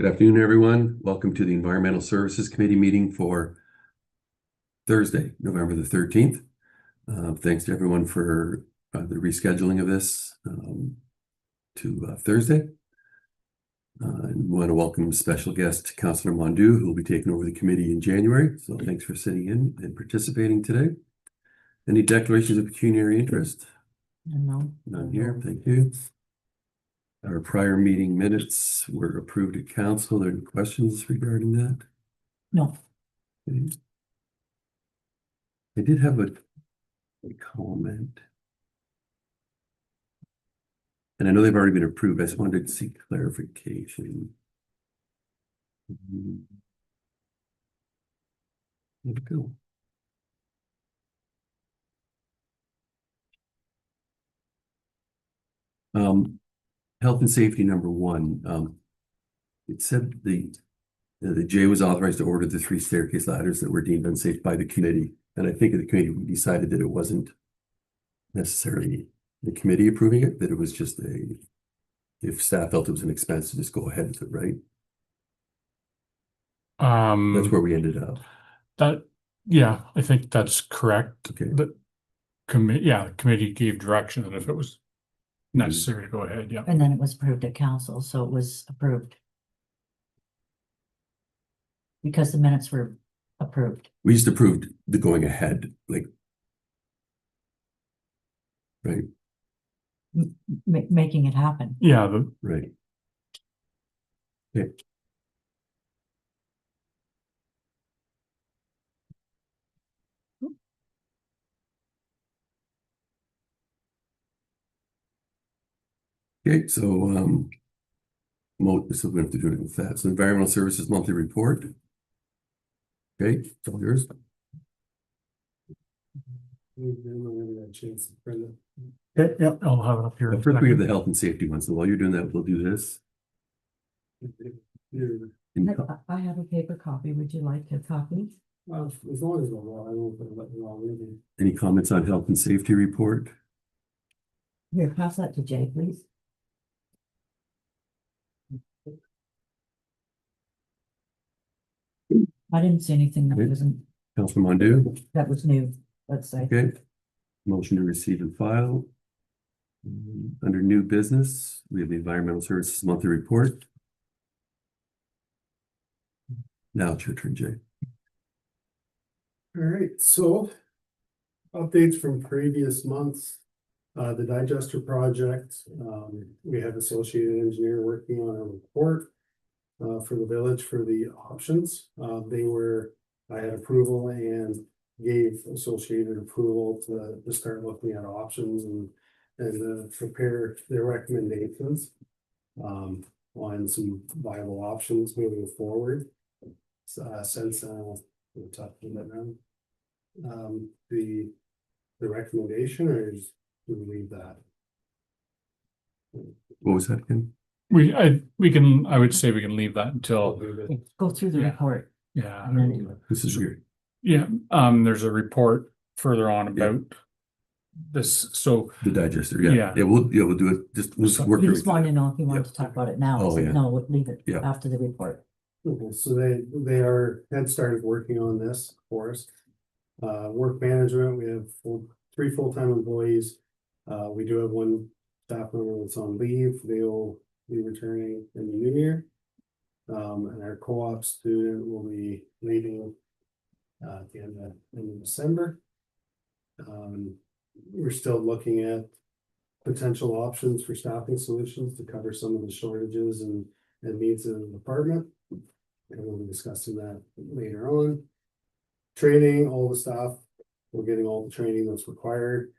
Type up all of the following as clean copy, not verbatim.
Good afternoon, everyone. Welcome to the Environmental Services Committee meeting for Thursday, November the 13th. Thanks to everyone for the rescheduling of this to Thursday. And we want to welcome special guest Councillor Mondu, who will be taking over the committee in January. So thanks for sitting in and participating today. Any declarations of pecuniary interest? No. None here. Thank you. Our prior meeting minutes were approved at council. Are there any questions regarding that? No. Okay. I did have a comment. And I know they've already been approved. I just wanted to seek clarification. Where'd it go? Health and safety number one. It said the J was authorized to order the 3 staircase ladders that were deemed unsafe by the committee. And I think the committee decided that it wasn't necessarily the committee approving it, that it was just if staff felt it was an expense to just go ahead with it, right? That's where we ended up. Yeah, I think that's correct. Okay. The committee gave direction that if it was necessary to go ahead, yeah. And then it was approved at council, so it was approved. Because the minutes were approved. We just approved the going ahead, like, right? Making it happen. Yeah, Right. Okay. Okay, so so we have to do it with that. So environmental services monthly report. Okay, it's all yours. yeah, I'll have it up here. in a First, we have second. the health and safety one. So while you're doing that, we'll do this. I have a paper copy. Would you like a copy? Well, as long as I won't let you all read it. Any comments on health and safety report? Here, pass that to Jay, please. I didn't see anything that Okay. Councilor Mondu? that was new, let's say. Okay. Motion to receive and file. Under new business, we have the environmental services monthly report. Now it's your turn, Jay. All right, so updates from previous months. The digester project, we have Associated Engineer working on a report for the village for the options. I had approval and gave Associated approval to start looking at options and prepare their recommendations on some viable options moving forward. Since we're talking about the recommendation, or just do we leave that? What was that again? I would say we can leave that until, Go through the Yeah. report. yeah. And then This is weird. Yeah, there's a report further on about this, so The digester, yeah. Yeah. Yeah, we'll do it. Just we'll So work we through just it. wanted to know if you wanted to talk about it now. Oh, I said, yeah. no, leave it Yeah. after the report. Okay, so they had started working on this for us. Work management, we have 3 full-time employees. We do have 1 staff member that's on leave. They will be returning in the new year. And our co-op student will be leaving at the end of December. We're still looking at potential options for staffing solutions to cover some of the shortages and needs of the department. And we'll be discussing that later on. Training, all the staff, we're getting all the training that's required.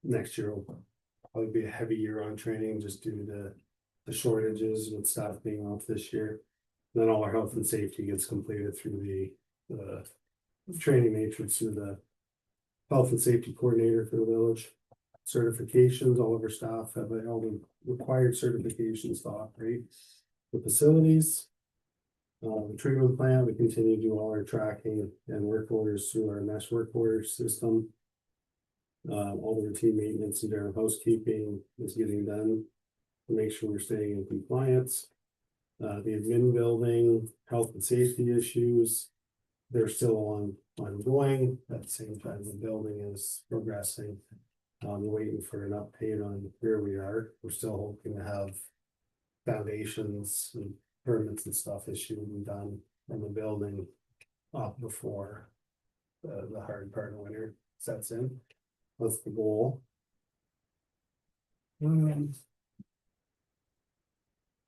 Next year will probably be a heavy year on training just due to the shortages with staff being off this year. Then all our health and safety gets completed through the training matrix through the health and safety coordinator for the village. Certifications, all of our staff have all the required certifications to operate the facilities. The treatment plant, we continue to do all our tracking and work orders through our mesh work order system. All the routine maintenance and general housekeeping is getting done to make sure we're staying in compliance. The admin building, health and safety issues, they're still ongoing. At the same time, the building is progressing. Waiting for an update on where we are. We're still hoping to have foundations and permits and stuff issued and done on the building up before the hard part of winter sets in. That's the goal.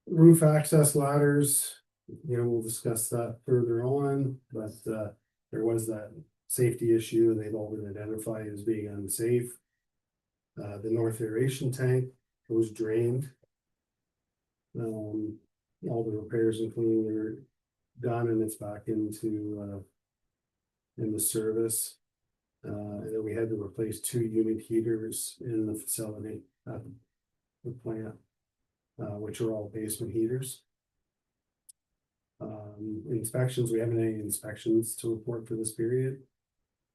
Roof access ladders, we'll discuss that further on, but there was that safety issue they've all been identified as being unsafe. The north aeration tank was drained. All the repairs and cleaning are done and it's back into service. And then we had to replace 2 unit heaters in the facility at the plant, which are all basement heaters. Inspections, we haven't any inspections to report for this period.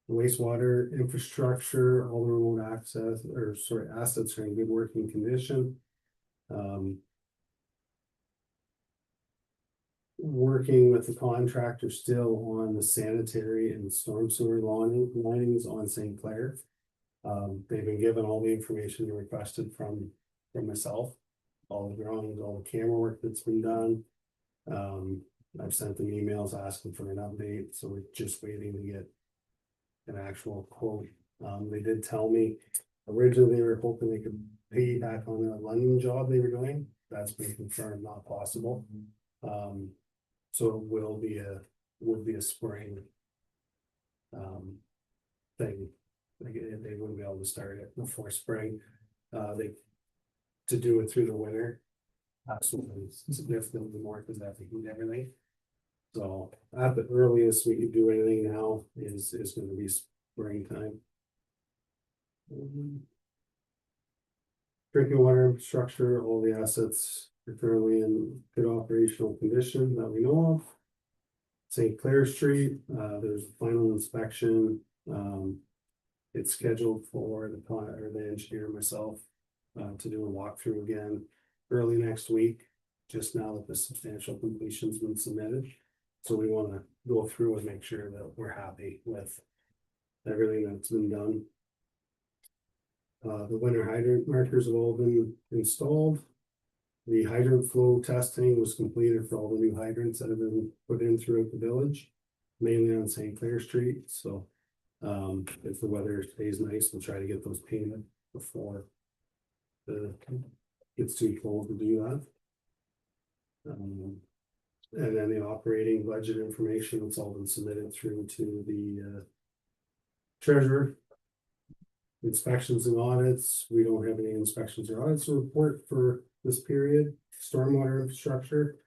The wastewater infrastructure, all the remote access, assets are in good working condition. Working with the contractor still on the sanitary and storm sewer linings on St. Clair. They've been given all the information they requested from myself, all the drawings, all the camera work that's been done. I've sent them emails asking for an update, so we're just waiting to get an actual quote. They did tell me originally they were hoping they could pay back on a London job they were doing. That's been confirmed not possible. So it would be a spring thing. They wouldn't be able to start it before spring. To do it through the winter. Absolutely significantly more because they have to heat everything. So at the earliest we could do anything now is going to be springtime. Drinking water infrastructure, all the assets are currently in good operational condition that we know of. St. Clair Street, there's a final inspection. It's scheduled for the engineer and myself to do a walkthrough again early next week, just now that the substantial completion's been submitted. So we want to go through and make sure that we're happy with everything that's been done. The winter hydrant markers have all been installed. The hydrant flow testing was completed for all the new hydrants that have been put in throughout the village, mainly on St. Clair Street. So if the weather stays nice, we'll try to get those painted before it's too cold to do that. And then the operating budget information, it's all been submitted through to the treasurer. Inspections and audits, we don't have any inspections or audits to report for this period. Stormwater infrastructure,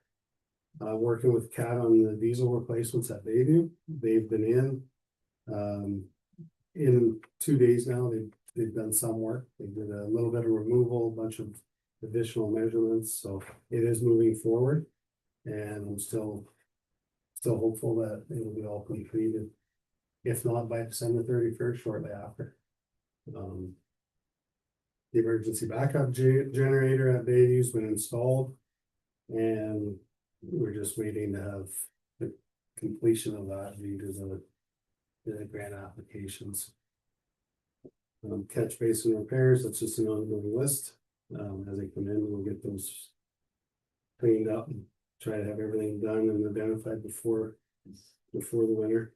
working with CAT on the diesel replacements at Bayview. They've been in 2 days now. They've done some work. They did a little bit of removal, a bunch of additional measurements, so it is moving forward. And I'm still hopeful that it will be all completed, if not by December 31st, shortly after. The emergency backup generator at Bayview's been installed, and we're just waiting to have the completion of that due to the grant applications. Catch basin repairs, that's just an ongoing list. As they come in, we'll get those cleaned up and try to have everything done and identified before the winter.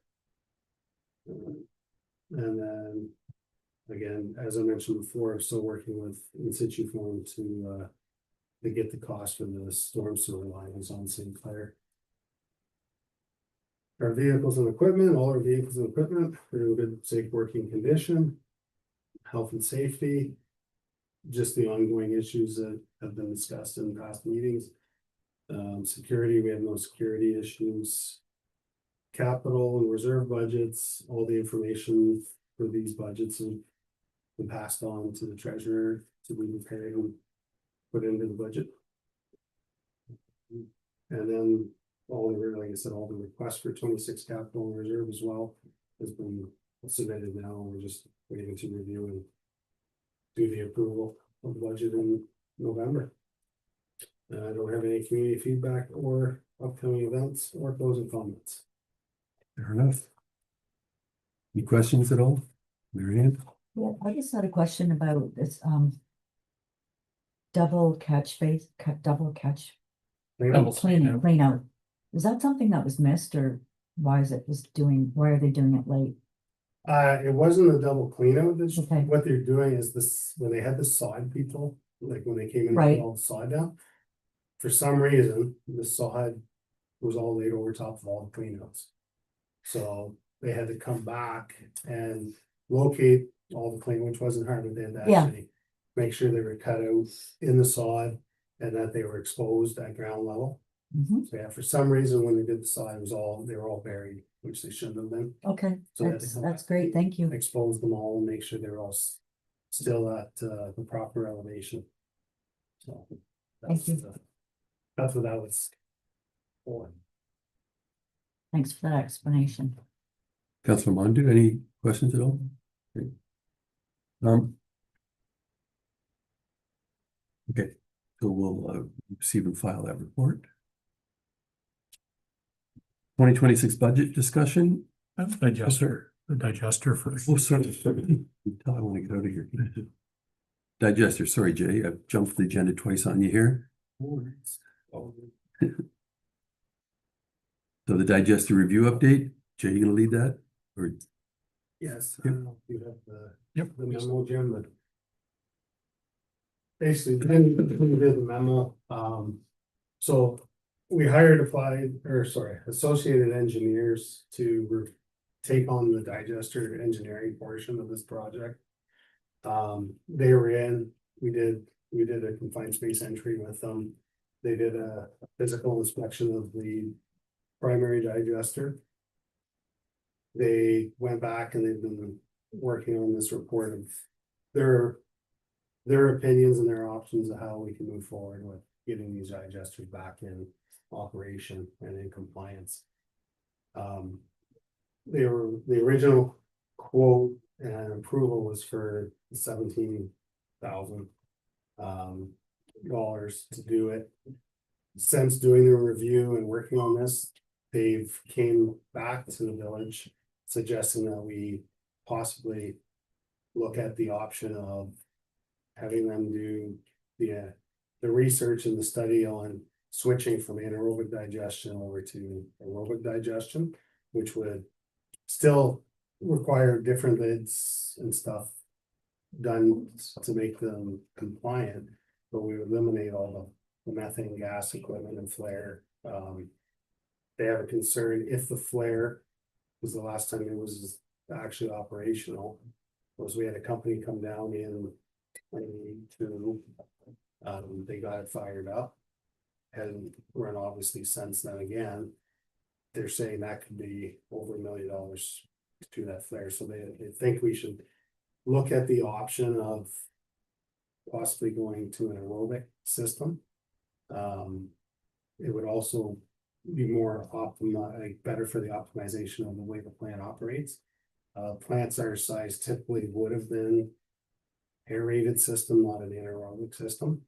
And then again, as I mentioned before, I'm still working with In Situ Form to get the cost for the storm sewer lines on St. Clair. Our vehicles and equipment, all our vehicles and equipment are in good, safe working condition. Health and safety, just the ongoing issues that have been discussed in past meetings. Security, we have no security issues. Capital and reserve budgets, all the information for these budgets have been passed on to the treasurer to be prepared and put into the budget. And then like I said, all the requests for 26 capital and reserve as well has been submitted now. We're just waiting to review and do the approval of the budget in November. I don't have any community feedback or upcoming events or closing comments. Fair enough. Any questions at all? Mary Ann? Yeah, I just had a question about this, double catch base, double catch Double clean out. Is that something that was missed, or why is it just why are they doing it late? It wasn't a double clean out. Okay. What they're doing is this, when they had the sod people, like when they came in and Right. put all the sod down. For some reason, the sod was all laid over top of all the cleanouts. So they had to come back and locate all the clean, which wasn't hard, but they had to Yeah. actually make sure they were cut out in the sod and that they were exposed at ground level. Mhm. So yeah, for some reason, when they did the sod, they were all buried, which they shouldn't have been. Okay, So they had to come that's back, great, thank you. expose them all and make sure they're all still at the proper elevation. So. Thank you. That's what that was for. Thanks for that explanation. Councilor Mondu, any questions at all? Okay. Okay, so we'll receive and file that report. 2026 budget discussion. The digester first. Oh, sorry. I want to get out of here. Digester, sorry, Jay, I've jumped the agenda twice on you here. So the digester review update, Jay, you gonna lead that? Or Yes, I don't know if you have Yep. the memo, Jim, but. Basically, then we did the memo, so we hired Associated Engineers to take on the digester engineering portion of this project. They were in, we did a confined space entry with them. They did a physical inspection of the primary digester. They went back and they've been working on this report of their opinions and their options of how we can move forward with getting these digesters back in operation and in compliance. The original quote and approval was for $17,000 dollars to do it. Since doing the review and working on this, they've came back to the village suggesting that we possibly look at the option of having them do the research and the study on switching from anaerobic digestion over to aerobic digestion, which would still require different lids and stuff done to make them compliant, but we would eliminate all the methane gas equipment and flare. They have a concern if the flare was the last time it was actually operational, was we had a company come down in 22, they got it fired up and run obviously since then again. They're saying that could be over $1 million to that flare, so they think we should look at the option of possibly going to an aerobic system. It would also be more better for the optimization of the way the plant operates. Plants our size typically would have been aerated system, not an anaerobic system.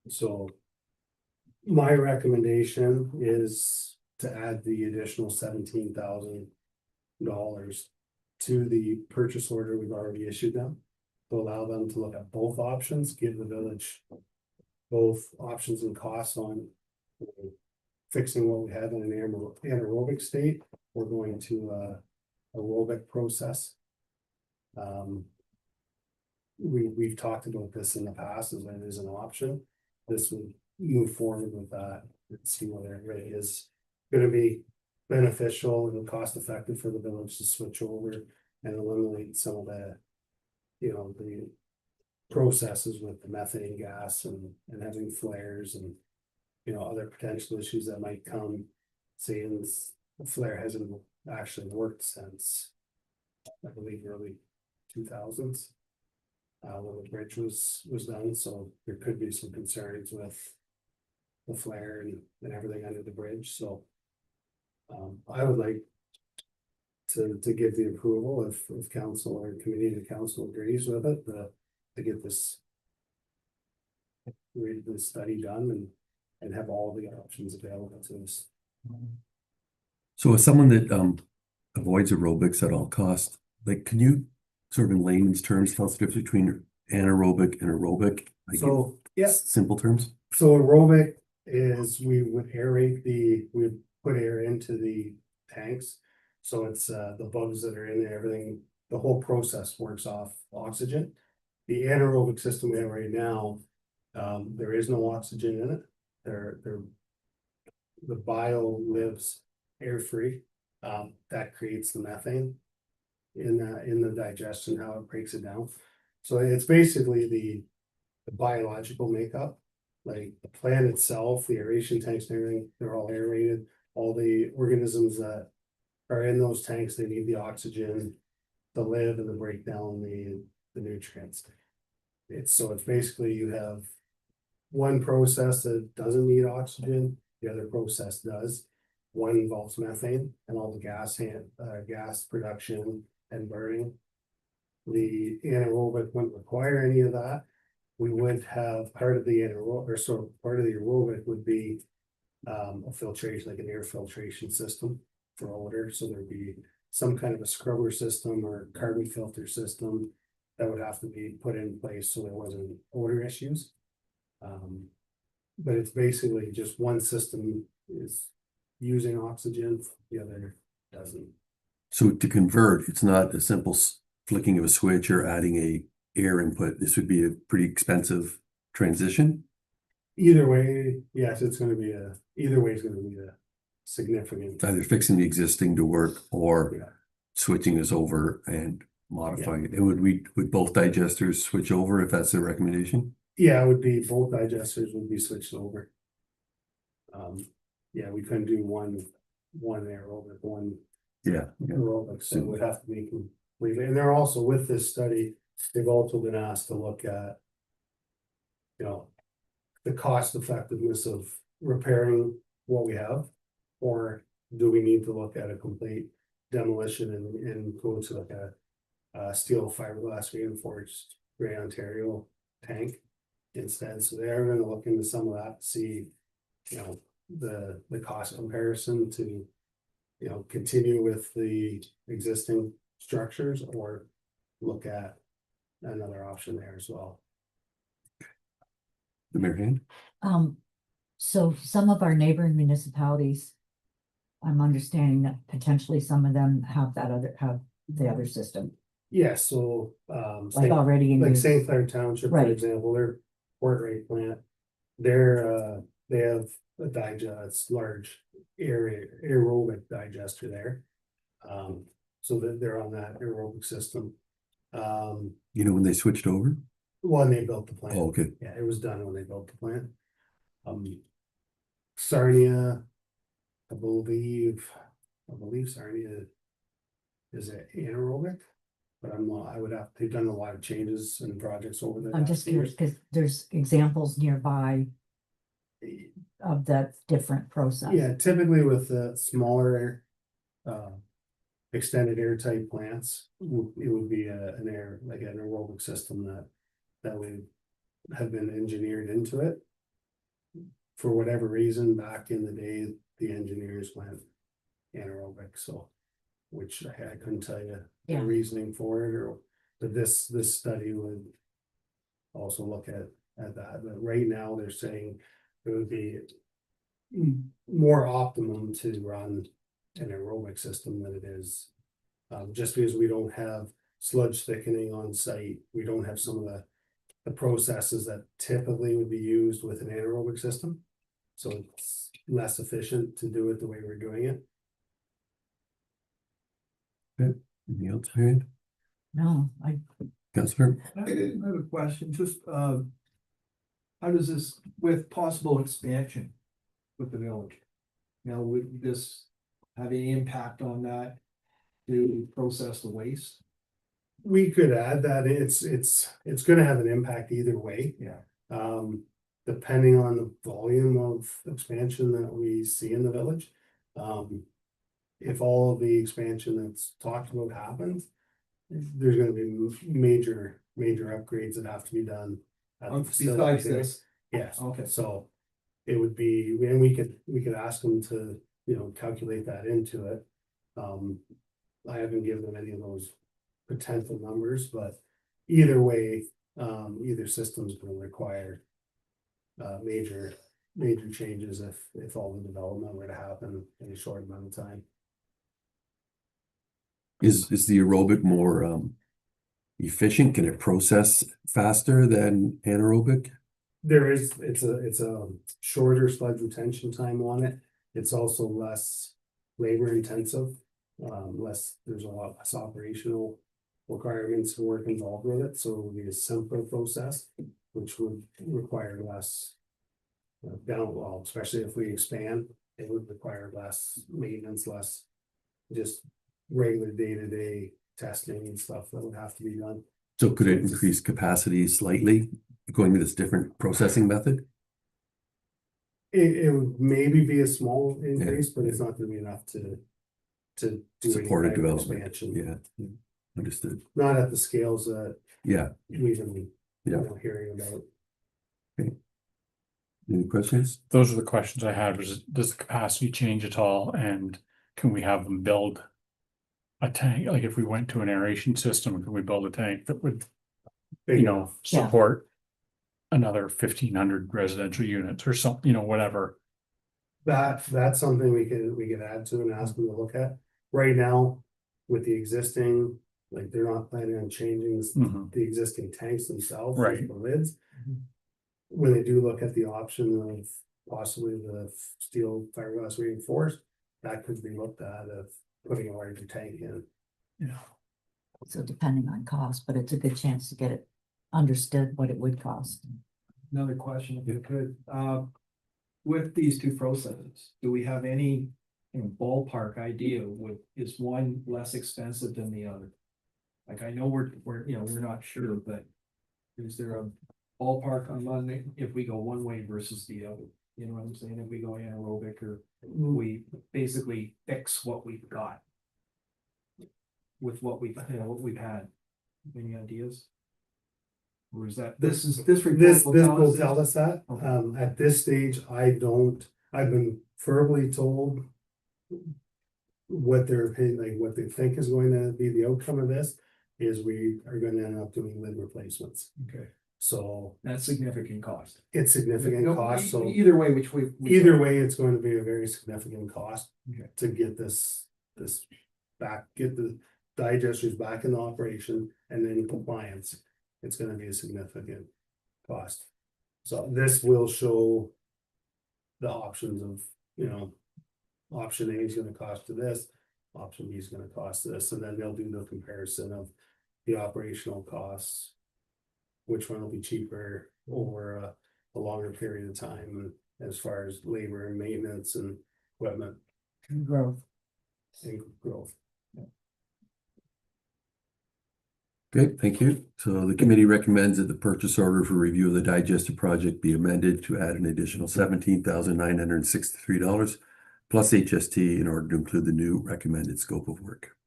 So my recommendation is to add the additional $17,000 to the purchase order we've already issued them, to allow them to look at both options, give the village both options and costs on fixing what we have in an anaerobic state or going to a aerobic process. We've talked about this in the past as it is an option. This would move forward with that and see whether it really is going to be beneficial and cost effective for the village to switch over and eliminate some of the, the processes with the methane gas and having flares and, other potential issues that might come, seeing the flare hasn't actually worked since, I believe, early 2000s. When the bridge was done, so there could be some concerns with the flare and everything under the bridge, so. I would like to give the approval if council or committee to council agrees with it, to get this read the study done and have all the options available to us. So as someone that avoids aerobics at all costs, like, can you sort of in layman's terms tell us the difference between anaerobic and aerobic? Like, So, yeah, simple terms? so aerobic is we would aerate we would put air into the tanks. So it's the bugs that are in there, everything, the whole process works off oxygen. The anaerobic system we have right now, there is no oxygen in it. The bio lives air-free. That creates the methane in the digestion, how it breaks it down. So it's basically the biological makeup, like the plant itself, the aeration tanks and everything, they're all aerated. All the organisms that are in those tanks, they need the oxygen to live and to break down the nutrients. It's basically you have one process that doesn't need oxygen, the other process does. One involves methane and all the gas production and burning. The anaerobic wouldn't require any of that. We would have part of the anaerobic, or sort of part of the aerobic would be a filtration, like an air filtration system for odor. So there'd be some kind of a scrubber system or carbon filter system that would have to be put in place so there wasn't odor issues. But it's basically just one system is using oxygen, the other doesn't. So to convert, it's not a simple flicking of a switch or adding a air input. This would be a pretty expensive transition. Either way, yes, either way is gonna be a significant. It's either fixing the existing to work or Yeah. switching this over and modifying it. And would both digesters switch over if that's the recommendation? Yeah, it would be, both digesters would be switched over. Yeah, we couldn't do one aerobic, one Yeah. aerobic, so it would have to be completely, and they're also with this study, they've also been asked to look at. You know, the cost effectiveness of repairing what we have, or do we need to look at a complete demolition and go to like a steel fiberglass reinforced Grey Ontario tank instead? So they're gonna look into some of that to see, you know, the cost comparison to, you know, continue with the existing structures or look at another option there as well. The Mary Ann? So some of our neighboring municipalities, I'm understanding that potentially some of them have the other system, Yeah, so, like already in like use. St. Clair Township, for Right. example, their Port Rate plant. They have a large aerobic digester there. So that they're on that aerobic system. You know when they switched over? When they built the plant. Oh, okay. Yeah, it was done when they built the plant. Sarnia, I believe Sarnia is it anaerobic, but they've done a lot of changes and projects over there. I'm just curious, because there's examples nearby of that different process. Yeah, typically with the smaller, extended airtight plants, it would be an aerobic system that would have been engineered into it. For whatever reason, back in the day, the engineers went anaerobic, so, which I couldn't tell you the Yeah. reasoning for it, but this study would also look at that, but right now they're saying it would be more optimum to run an aerobic system than it is. Just because we don't have sludge thickening on site, we don't have some of the processes that typically would be used with an anaerobic system. So it's less efficient to do it the way we're doing it. Anything else, Mary Ann? No, Counselor? I have a question, just, how does this, with possible expansion with the village? Now, would this have any impact on that to process the waste? We could add that it's gonna have an impact either way. Yeah. Depending on the volume of expansion that we see in the village. If all of the expansion that's talked about happens, there's gonna be major upgrades that have to be done. At the facility Besides there. this, Yes, Okay. so it would be, and we could ask them to, you know, calculate that into it. I haven't given them any of those potential numbers, but either way, either system's gonna require major changes if all the development were to happen in a short amount of time. Is the aerobic more efficient? Can it process faster than anaerobic? There is, it's a shorter sludge retention time on it. It's also less labor intensive. There's a lot less operational requirements and work involved with it, so it would be a simpler process, which would require less. Well, especially if we expand, it would require less maintenance, less just regular day-to-day testing and stuff that would have to be done. So could it increase capacity slightly going with this different processing method? It would maybe be a small increase, but it's not gonna be enough to do any Supported type of development. expansion. Yeah, understood. Not at the scales that Yeah, we've been, you Yeah. know, hearing about. any questions? Those are the questions I had, was does the capacity change at all, and can we have them build a tank, like if we went to an aeration system, can we build a tank that would, big you know, enough. Yeah. support another 1,500 residential units or something, you know, whatever. That's something we could add to and ask them to look at. Right now, with the existing, like, they're not planning on changing Mhm. the existing tanks themselves. Right. The lids. Mhm. When they do look at the option of possibly the steel fiberglass reinforced, that could be looked at of putting a larger tank in. Yeah. So depending on cost, but it's a good chance to get it understood what it would cost. Another question, if you could, with these two processes, do we have any, you know, ballpark idea is one less expensive than the other? Like, I know we're, you know, we're not sure, but is there a ballpark on one, if we go one way versus the other? You know what I'm saying? If we go anaerobic, or we basically fix what we've got with what we've, you know, what we've had. Any ideas? Or is that, this report This will will tell tell us us that, Okay. at this stage, I've been verbally told. What their opinion, like what they think is going to be the outcome of this, is we are gonna end up doing lid replacements. Okay, So that's significant cost. it's significant No, cost, so Either way, which we. either way, it's going to be a very significant cost. Okay. To get this back, get the digesters back in operation and then in compliance, it's gonna be a significant cost. So this will show the options of, you know, option A is gonna cost to this, option B is gonna cost this, and then they'll do the comparison of the operational costs. Which one will be cheaper over a longer period of time, as far as labor and maintenance and equipment Growth. and growth. Great, thank you. So the committee recommends that the purchase order for review of the digester project be amended to add an additional $17,963 plus HST in order to include the new recommended scope of work.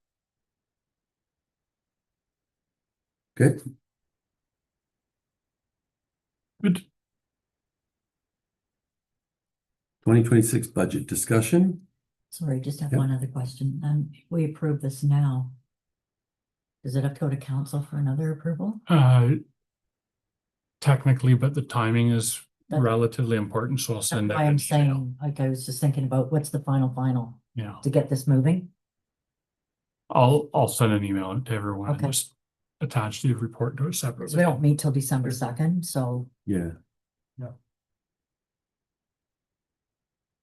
Okay, Good. 2026 budget discussion. Sorry, just have Yep. one other question. We approve this now. Does it have to go to council for another approval? Technically, but the timing is That- relatively important, so I'll send That's that. why I'm an email. saying, like, I was just thinking about what's the final Yeah, to get this moving? I'll send an email to everyone and Okay. just attach the report to it Because we separately. don't meet till December 2nd, so Yeah,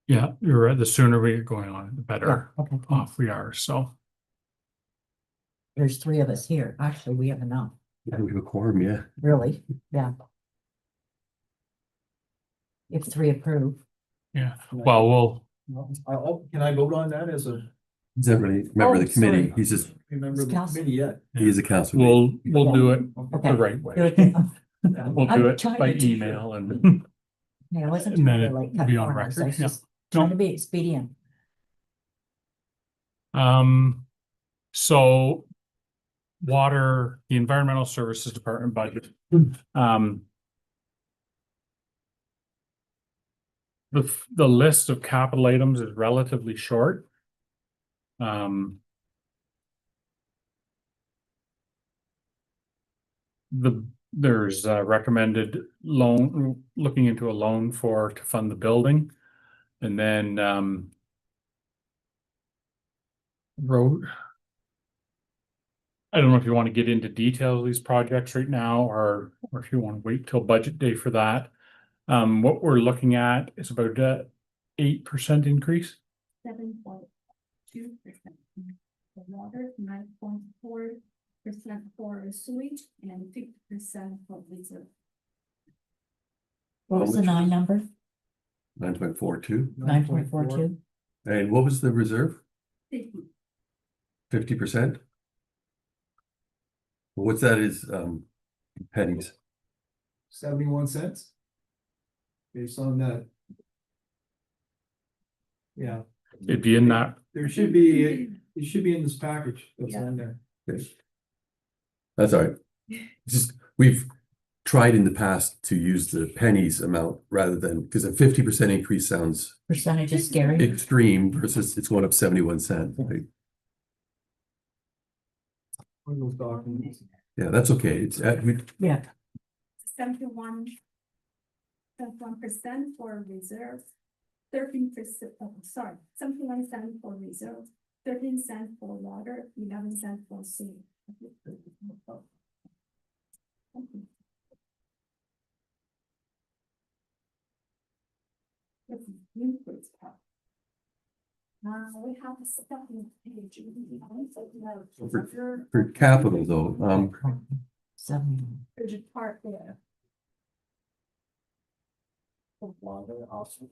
Yeah, you're right. The sooner we get going on it, the yeah, better okay. off we are, so. There's 3 of us here. Actually, we have enough, yeah, we have a quorum, yeah. really, yeah. If 3 approve, Yeah, well, Can I vote on that as a Is that really, member of Oh, the committee? sorry. He's just, member of the Council. committee yet? he is a councilman. we'll do it Okay. the right do way. it. We'll I'm do it trying by to do- email and, Yeah, I wasn't And then trying to it like will cut be on corners. I record, was yeah. just trying to be expedient. So water, the Environmental Services Department budget, the list of capital items is relatively short. There's a recommended loan, looking into a loan to fund the building. And then, road. I don't know if you want to get into detail of these projects right now, or if you want to wait till budget day for that. What we're looking at is about 8% increase. 7.2% for water, 9.4% for sewage, and 50% for reserve. What was the nine number? 9.42. 9.42? And what was the reserve? 50. 50%? What's that is pennies? 71 cents. Based on that. Yeah, It'd be in that. there should be, it should be in this package that's Yeah. on there. Okay. That's all right. Just, we've tried in the past to use the pennies amount rather than, because a 50% increase sounds Percentage is scary. extreme versus it's going up 71 cents, right? One of those documents. Yeah, that's okay. It's Yeah, 71% for reserve, 13%, sorry, 71 cents for reserve, 13 cents for water, 11 cents for sewage. It's an increase part. We have a second page. for capital though. 7. There's a part there. For water also.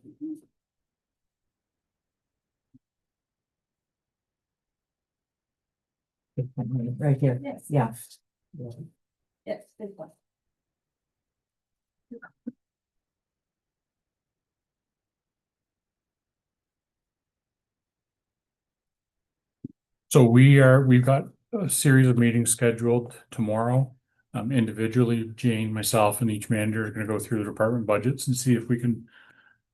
Right here. Yes. Yeah. Yes, this one. So we've got a series of meetings scheduled tomorrow. Individually, Jane, myself, and each manager are gonna go through the department budgets and see if we can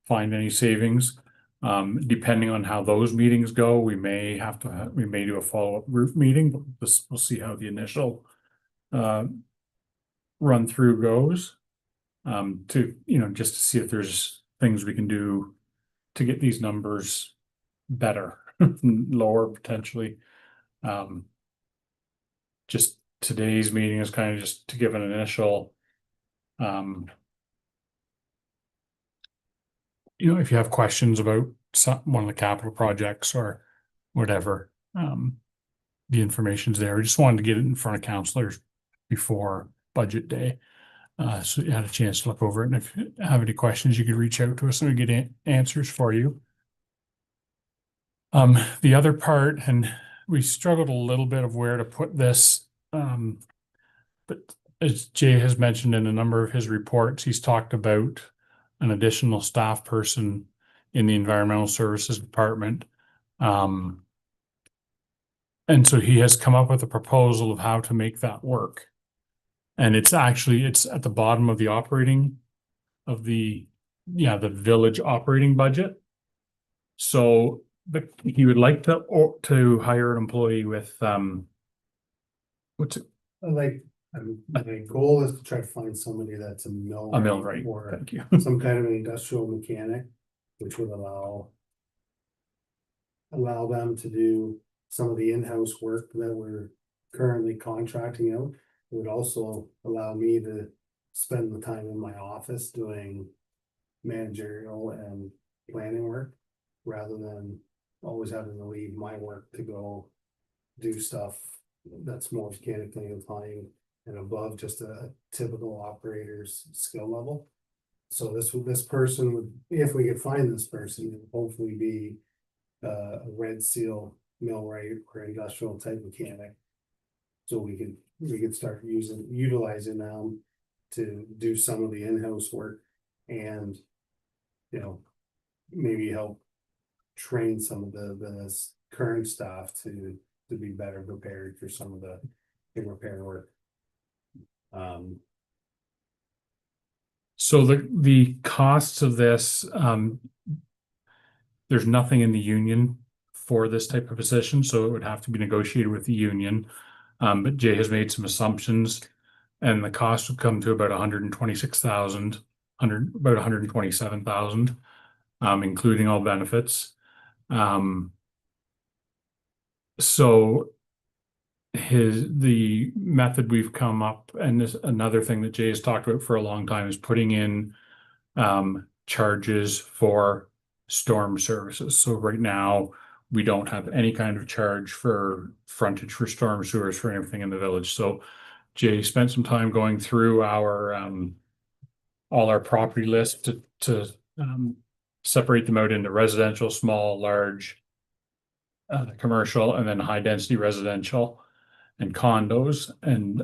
find any savings. Depending on how those meetings go, we may do a follow-up group meeting, but we'll see how the initial run through goes. Just to see if there's things we can do to get these numbers better, lower potentially. Just today's meeting is kind of just to give an initial, if you have questions about one of the capital projects or whatever, the information's there. We just wanted to get it in front of counselors before budget day. So you had a chance to look over it, and if you have any questions, you could reach out to us and we get answers for you. The other part, and we struggled a little bit of where to put this, but as Jay has mentioned in a number of his reports, he's talked about an additional staff person in the environmental services department. And so he has come up with a proposal of how to make that work. And it's at the bottom of the village operating budget. So he would like to hire an employee with, what's it? My goal is to try to find somebody that's a millwright. Or Thank you. some kind of an industrial mechanic, which would allow them to do some of the in-house work that we're currently contracting out. It would also allow me to spend the time in my office doing managerial and planning work, rather than always having to leave my work to go do stuff that's more mechanically inclined and above just a typical operator's skill level. So this person would, if we could find this person, would hopefully be a red seal millwright or industrial type mechanic. So we could start utilizing them to do some of the in-house work and, maybe help train some of the current staff to be better prepared for some of the repair work. So the costs of this, There's nothing in the union for this type of position, so it would have to be negotiated with the union. But Jay has made some assumptions, and the cost would come to about 126,000, about 127,000, including all benefits. So the method we've come up, and this another thing that Jay has talked about for a long time, is putting in charges for storm services. So right now, we don't have any kind of charge for frontage for storm sewers for anything in the village. So Jay spent some time going through our all our property lists to separate them out into residential, small, large, commercial, and then high density residential and condos. And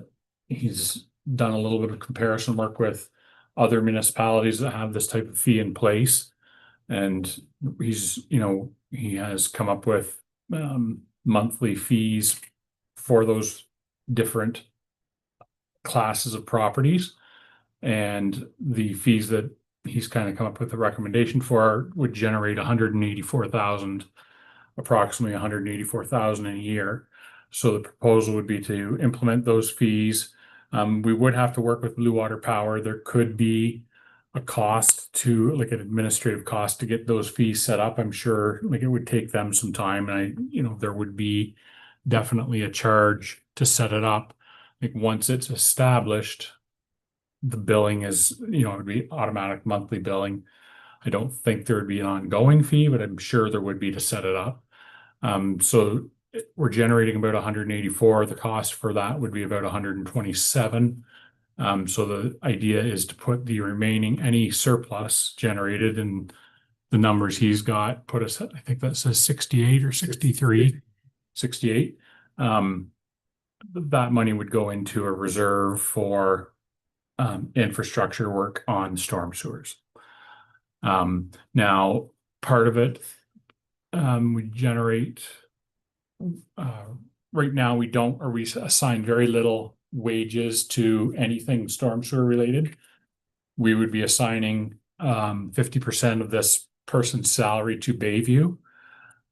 he's done a little bit of comparison work with other municipalities that have this type of fee in place. And he's, he has come up with monthly fees for those different classes of properties. And the fees that he's kind of come up with a recommendation for would generate 184,000, approximately 184,000 a year. So the proposal would be to implement those fees. We would have to work with Blue Water Power. There could be a cost to, like, an administrative cost to get those fees set up. I'm sure, like, it would take them some time, and there would be definitely a charge to set it up. Like, once it's established, the billing is, it would be automatic monthly billing. I don't think there would be an ongoing fee, but I'm sure there would be to set it up. So we're generating about 184. The cost for that would be about 127. So the idea is to put the remaining, any surplus generated, and the numbers he's got put us at, I think that says 68 or 63, 68. That money would go into a reserve for infrastructure work on storm sewers. Now, part of it, we generate, right now we don't, or we assign very little wages to anything storm sewer related. We would be assigning 50% of this person's salary to Bayview.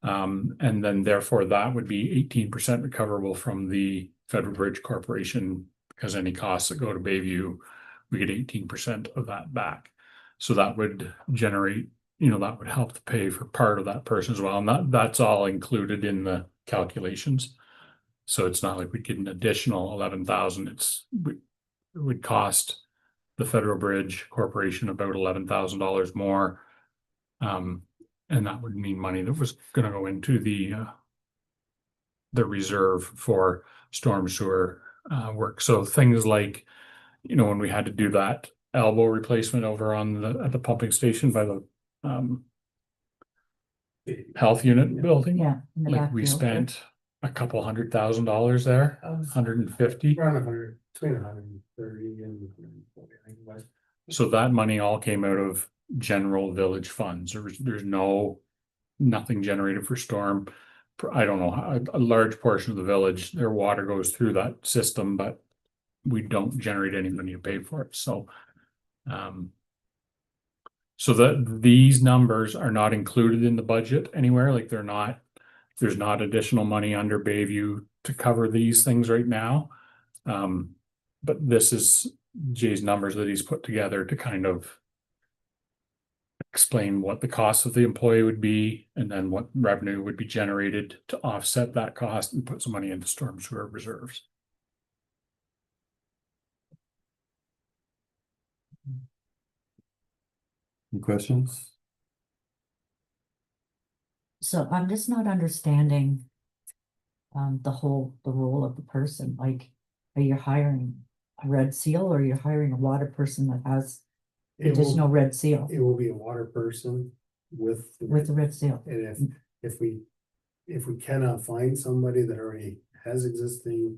And then therefore that would be 18% recoverable from the Federal Bridge Corporation, because any costs that go to Bayview, we get 18% of that back. So that would generate, that would help to pay for part of that person as well. And that's all included in the calculations. So it's not like we get an additional 11,000. It would cost the Federal Bridge Corporation about $11,000 more. And that would mean money that was going to go into the reserve for storm sewer work. So things like, when we had to do that elbow replacement over at the pumping station by the health unit building. Yeah. in the Like, we backfield. spent a couple $100,000 there, 150. Around 100, between 130 and 140, I think it was. So that money all came out of general village funds. There's nothing generated for storm. I don't know, a large portion of the village, their water goes through that system, but we don't generate any money to pay for it. So so that these numbers are not included in the budget anywhere. Like, there's not additional money under Bayview to cover these things right now. But this is Jay's numbers that he's put together to kind of explain what the cost of the employee would be, and then what revenue would be generated to offset that cost and put some money into storm sewer reserves. Any questions? So I'm just not understanding the role of the person. Like, are you hiring a red seal, or are you hiring a water person that has additional red seal It will be a water person with. with the red seal? And if we cannot find somebody that already has existing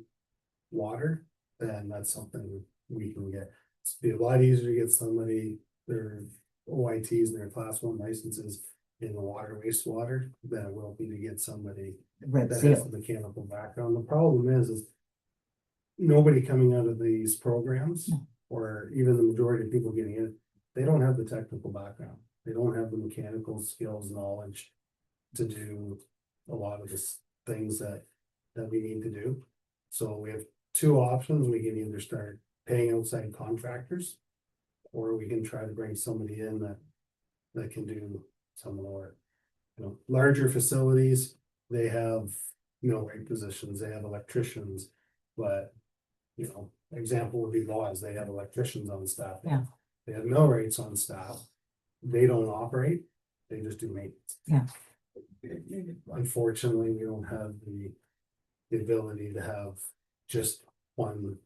water, then that's something we can get. It'd be a lot easier to get somebody, their OITs and their class 1 licenses in the water wastewater than it will be to get somebody Red that has seal. the mechanical background. The problem is nobody coming out of these programs, No. or even the majority of people getting in, they don't have the technical background. They don't have the mechanical skills, knowledge to do a lot of the things that we need to do. So we have two options. We can either start paying outside contractors, or we can try to bring somebody in that can do some of the work. You know, larger facilities, they have millwright positions, they have electricians, but you know, example would be Laws, they have electricians on staff. Yeah. They have millwrights on staff. They don't operate, they just do maintenance. Yeah. Unfortunately, we don't have the ability to have just one,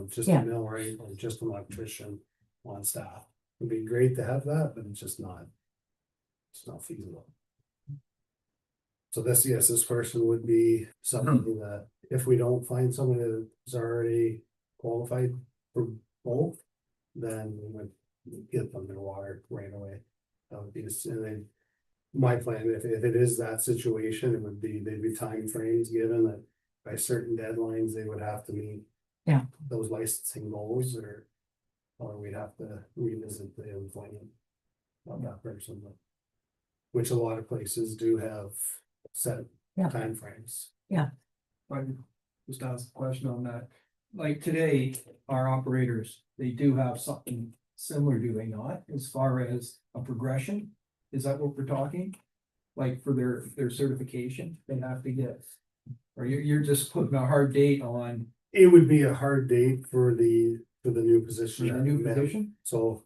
just a Yeah. millwright or just an electrician on staff. It'd be great to have that, but it's not feasible. So this person would be somebody that if we don't find somebody that's already qualified for both, then we would get them their water right away. That would be, and then my plan, if it is that situation, it would be, they'd be time frames given that by certain deadlines, they would have to meet. Yeah. Those licensing goals, or we'd have to revisit the employment of that person. Which a lot of places do have set Yeah. timeframes. I just ask a question on that. Like today, our operators, they do have something similar, do they not, as far as a progression? Is that what we're talking? Like for their certification, they have to get, or you're just putting a hard date on It would be a hard date for the new for position. the new position? So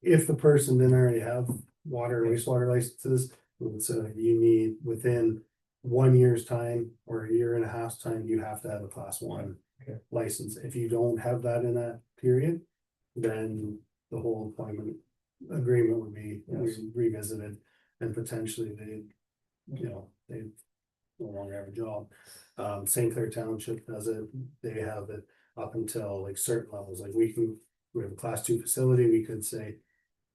if the person didn't already have water and wastewater licenses, so you need within 1 year's time or a year and a half's time, you have to have a class 1 Okay. license. If you don't have that in that period, then the whole employment agreement would be Yes. revisited, and potentially they no longer have a job. St. Clair Township does it, they have it up until like certain levels, like we have a class 2 facility, we could say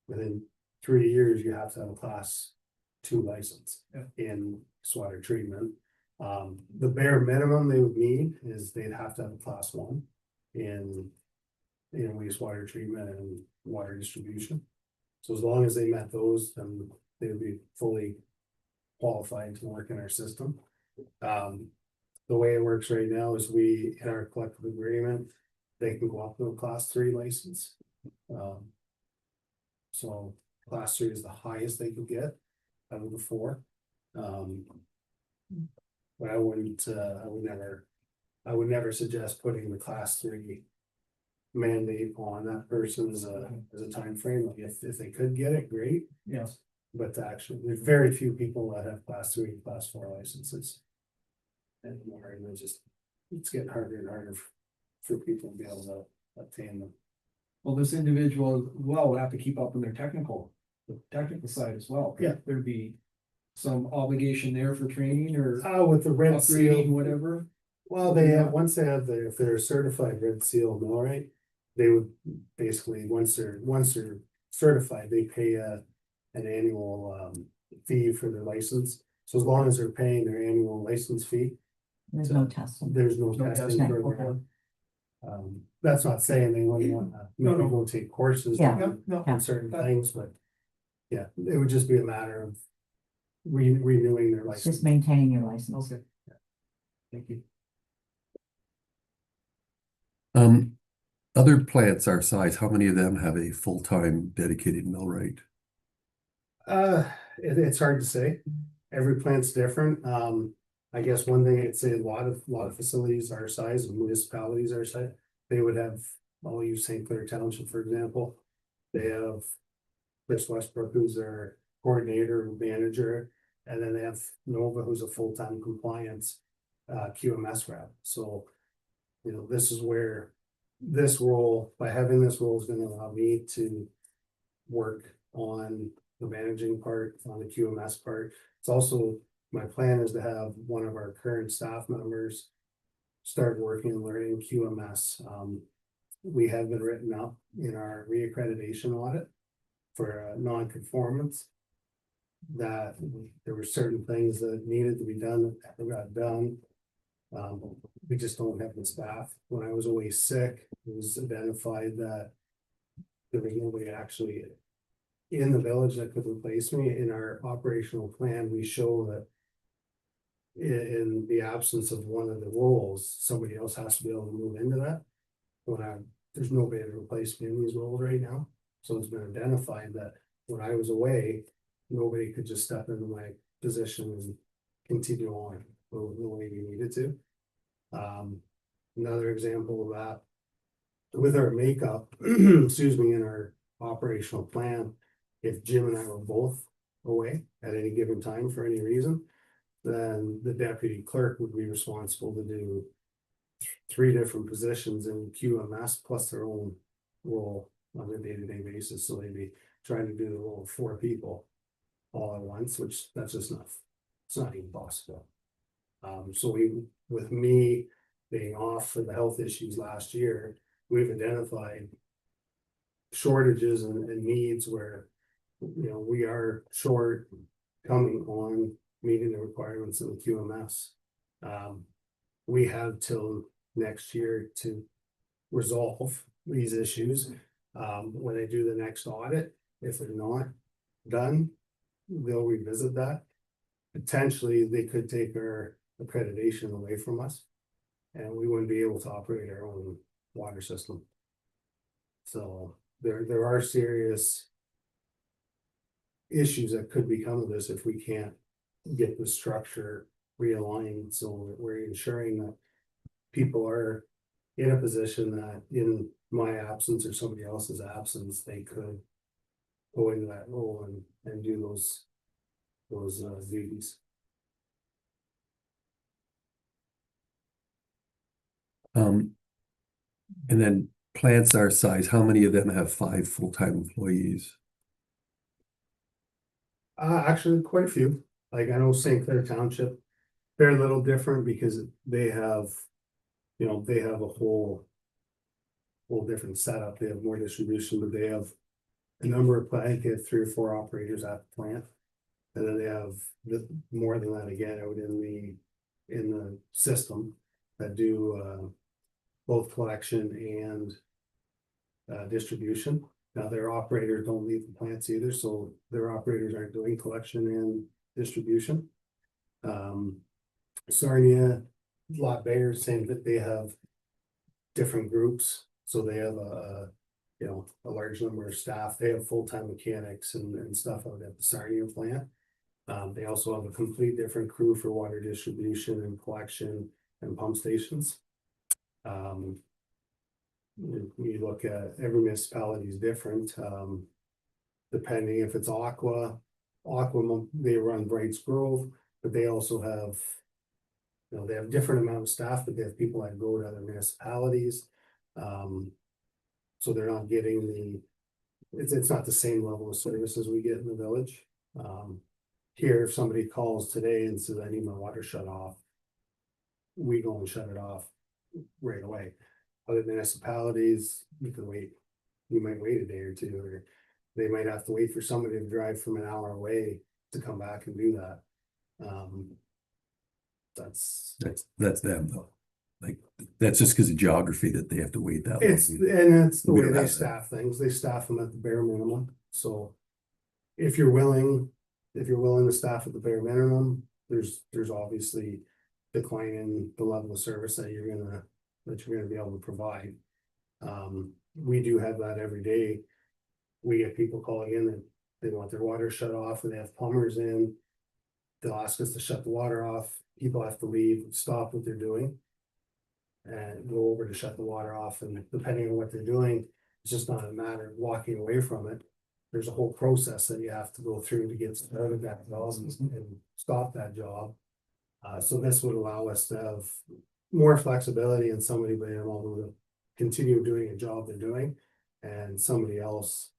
within 3 years, you have to have a class 2 license Yeah. in water treatment. The bare minimum they would need is they'd have to have a class 1 in wastewater treatment and water distribution. So as long as they met those, then they would be fully qualified to work in our system. The way it works right now is we, in our collective agreement, they can go up to a class 3 license. So class 3 is the highest they could get out of the 4. But I would never suggest putting the class 3 mandate on that person as a time frame. Like if they could get it, great. Yes. But actually, there's very few people that have class 3 and class 4 licenses. Anymore, and it's getting harder and harder for people to be able to obtain them. Well, this individual, would have to keep up with the technical side as well. Yeah. There'd be some obligation there for training or With the red seal, upgrading, whatever. well, they have, once they have if they're certified red seal millwright, they would basically, once they're certified, they pay an annual fee for their license. So as long as they're paying their annual license fee, There's no testing. there's no No testing testing, program. That's not saying they wouldn't want to, maybe go take courses Yeah. No, on certain things, but yeah, it would just be a matter of renewing their It's license. just maintaining your license. okay. Thank you. Other plants our size, how many of them have a full-time dedicated millwright? It's hard to say. Every plant's different. I guess one thing I'd say, a lot of facilities our size, municipalities our size, they would have, I'll use St. Clair Township, for example. They have Chris Westbrook, who's their coordinator, manager, and then they have Nova, who's a full-time compliance QMS rep. So, this is where this role, by having this role, is gonna allow me to work on the managing part, on the QMS part. It's also, my plan is to have one of our current staff members start working and learning QMS. We have been written up in our reaccreditation audit for non-conformance. That there were certain things that needed to be done that got done. We just don't have the staff. When I was away sick, it was identified that there was nobody actually in the village that could replace me. In our operational plan, we show that in the absence of one of the roles, somebody else has to be able to move into that. There's nobody to replace me in these roles right now, so it's been identified that when I was away, nobody could just step into my position and continue on the way we needed to. Another example of that, with our makeup, excuse me, in our operational plan, if Jim and I were both away at any given time for any reason, then the deputy clerk would be responsible to do three different positions in QMS plus their own role on a day-to-day basis. So they'd be trying to do the role of 4 people all at once, which that's just not, it's not even possible. So with me being off for the health issues last year, we've identified shortages and needs where, you know, we are short coming on meeting the requirements of the QMS. We have till next year to resolve these issues. When they do the next audit, if they're not done, they'll revisit that. Potentially, they could take our accreditation away from us, and we wouldn't be able to operate our own water system. So there are serious issues that could become of this if we can't get the structure realigned, so that we're ensuring that people are in a position that in my absence or somebody else's absence, they could go into that role and do those duties. And then plants our size, how many of them have 5 full-time employees? Actually, quite a few. Like I know St. Clair Township, they're a little different because they have, you know, they have a whole different setup. They have more distribution, but they have a number of, I think they have 3 or 4 operators at the plant. And then they have more than that again out in the system that do both collection and distribution. Now their operators don't leave the plants either, so their operators aren't doing collection and distribution. Sarnia, a lot bigger, saying that they have different groups, so they have a large number of staff. They have full-time mechanics and stuff out at the Sarnia plant. They also have a complete different crew for water distribution and collection and pump stations. You look at every municipality is different. Depending if it's Aqua, they run Brights Grove, but they also have, you know, they have different amount of staff, but they have people that go to other municipalities. So they're not getting it's not the same level of service as we get in the village. Here, if somebody calls today and says, I need my water shut off, we go and shut it off right away. Other municipalities, you can wait, you might wait a day or two, or they might have to wait for somebody to drive from an hour away to come back and do that. That's them though. Like, that's just because of geography that they have to wait that long. it's the We way don't they have that. staff things. They staff them at the bare minimum. So if you're willing to staff at the bare minimum, there's obviously decline in the level of service that you're gonna be able to provide. We do have that every day. We get people calling in and they want their water shut off, and they have plumbers in. They'll ask us to shut the water off. People have to leave, stop what they're doing, and go over to shut the water off. And depending on what they're doing, it's just not a matter of walking away from it. There's a whole process that you have to go through to get started that job and stop that job. So this would allow us to have more flexibility and somebody being able to continue doing a job they're doing, and somebody else,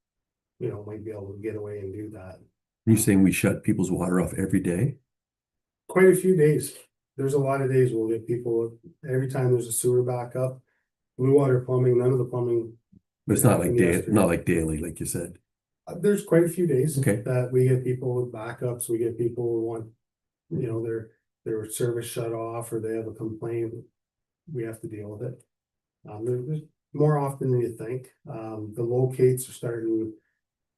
you know, might be able to get away and do that. You're saying we shut people's water off every day? Quite a few days. There's a lot of days we'll get people, every time there's a sewer backup, blue water plumbing, none of the plumbing. But it's not like Yesterday. not like daily, like you said. There's quite a few days Okay. that we get people with backups. We get people who want, you know, their service shut off, or they have a complaint. We have to deal with it. There's more often than you think. The locates are starting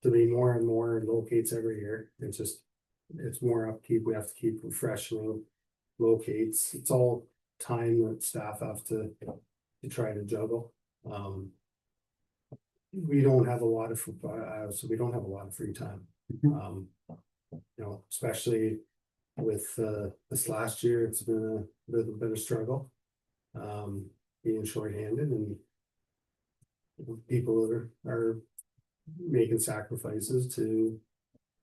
to be more and more locates every year. It's just, it's more upkeep. We have to keep refreshing locates. It's all time that staff have to try to juggle. We don't have a lot of, so we don't have a lot of free time. Mhm. You know, especially with this last year, it's been a struggle. Being shorthanded and people are making sacrifices to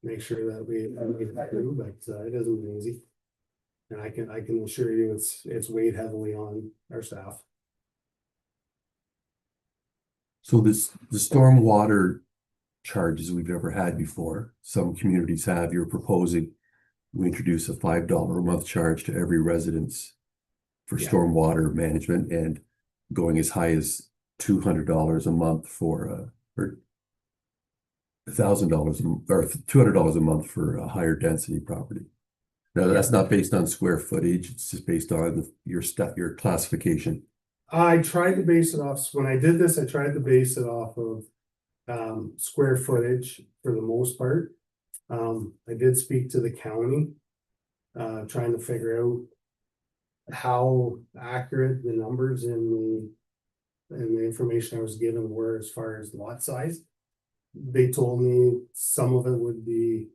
make sure that we make it through, but it isn't easy. And I can assure you it's weighed heavily on our staff. So the stormwater charges we've never had before, some communities have, you're proposing we introduce a $5 a month charge to every residence for Yeah. stormwater management and going as high as $200 a month for or $1,000 or $200 a month for a higher density property. Now, that's not based on square footage, it's just based on your classification. I tried to base it off, when I did this, I tried to base it off of square footage for the most part. I did speak to the county, trying to figure out how accurate the numbers in the information I was given were as far as lot size. They told me some of it would be,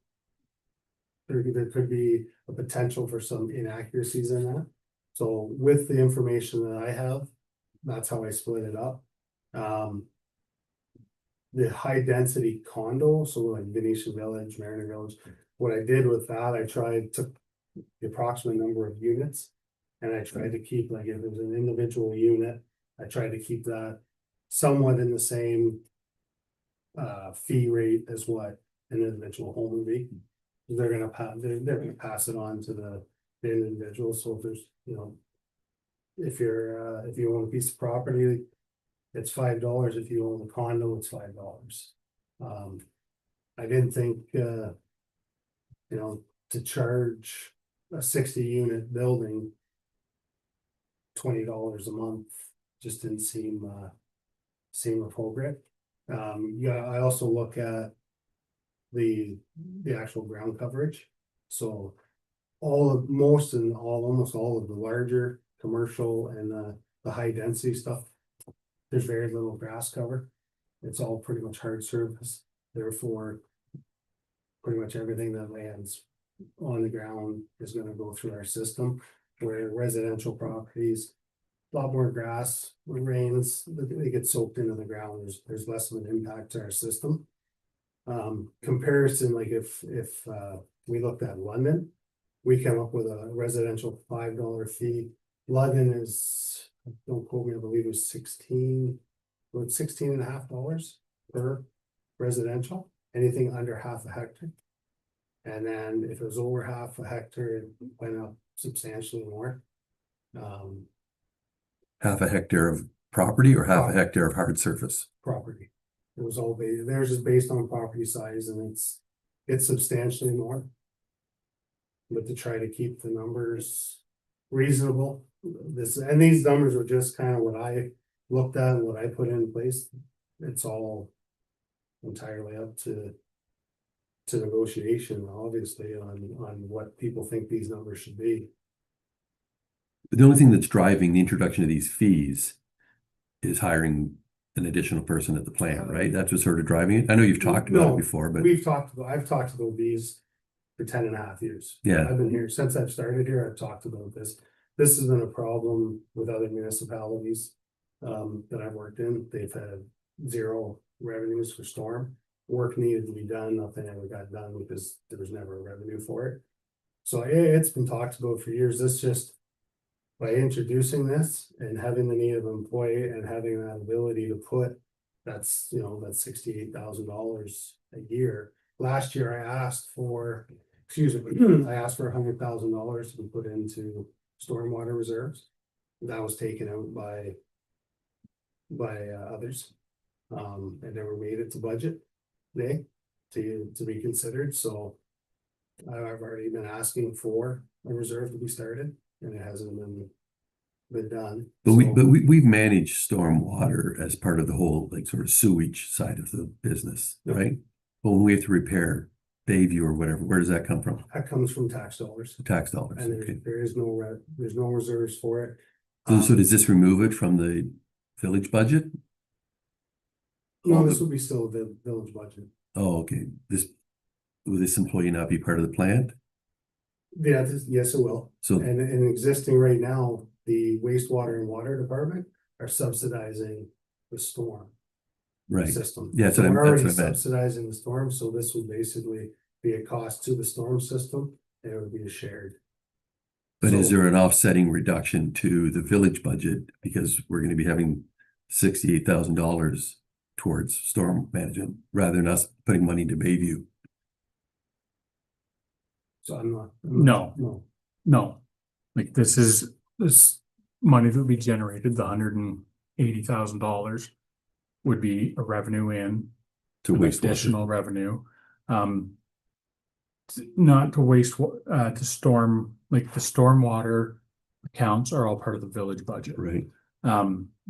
there could be a potential for some inaccuracies in that. So with the information that I have, that's how I split it up. The high density condo, so like Venetian Village, Mariner Village, what I did with that, I took the approximate number of units. And I tried to keep, like, if it was an individual unit, I tried to keep that somewhat in the same fee rate as what an individual home would be. They're gonna pass it on to the individual, so if there's, you know, if you own a piece of property, it's $5. If you own a condo, it's $5. I didn't think, you know, to charge a 60-unit building $20 a month just didn't seem appropriate. Yeah, I also look at the actual ground coverage. So almost all of the larger commercial and the high density stuff, there's very little grass cover. It's all pretty much hard surface. Therefore, pretty much everything that lands on the ground is gonna go through our system. Where residential properties, a lot more grass, when it rains, they get soaked into the ground, there's less of an impact to our system. Comparison, like if we looked at London, we came up with a residential $5 fee. London is, don't quote me, I believe it was $16.50 per residential, anything under half a hectare. And then if it was over half a hectare, it went up substantially more. Half a hectare of property or half a hectare of hard surface? Property. It was all based, theirs is based on property size and it's substantially more. But to try to keep the numbers reasonable, these numbers were just kind of what I looked at and what I put in place. It's all entirely up to negotiation, obviously, on what people think these numbers should be. The only thing that's driving the introduction of these fees is hiring an additional person at the plant, right? That's what's sort of driving it. I know you've talked about it before, but I've talked about these for 10.5 years. Yeah. I've been here since I've started here. I've talked about this. This has been a problem with other municipalities that I've worked in. They've had zero revenues for storm. Work needed to be done, nothing ever got done because there was never a revenue for it. So it's been talked about for years. This just, by introducing this and having the need of employee and having that ability to put, that's, you know, that's $68,000 a year. Last year I asked for, I asked for $100,000 to be put into stormwater reserves. That was taken out by others. And never made it to budget day to be considered, so I've already been asking for a reserve to be started, and it hasn't been done. But we've managed stormwater as part of the whole, like, sort of sewage side of the business, Yeah. right? when we have to repair Bayview or whatever, where does that come from? That comes from tax dollars. The tax dollars, And okay. there is no there's no reserves for it. So does this remove it from the village budget? No, this would be still the village budget. Oh, okay, will this employee not be part of the plant? Yeah, yes, it will. So, And existing right now, the wastewater and water department are subsidizing the storm right, system. Yeah, that's So what we're that's already what I meant. subsidizing the storm, so this would basically be a cost to the storm system, and it would be shared. But is So- there an offsetting reduction to the village budget? Because we're gonna be having $68,000 towards storm management, rather than us putting money into Bayview. So I'm not. No. No, like this money that we generated, the $180,000 would be a revenue in, To an wastewater. additional revenue. Not to to storm, like the stormwater accounts are all part of the village budget. Right,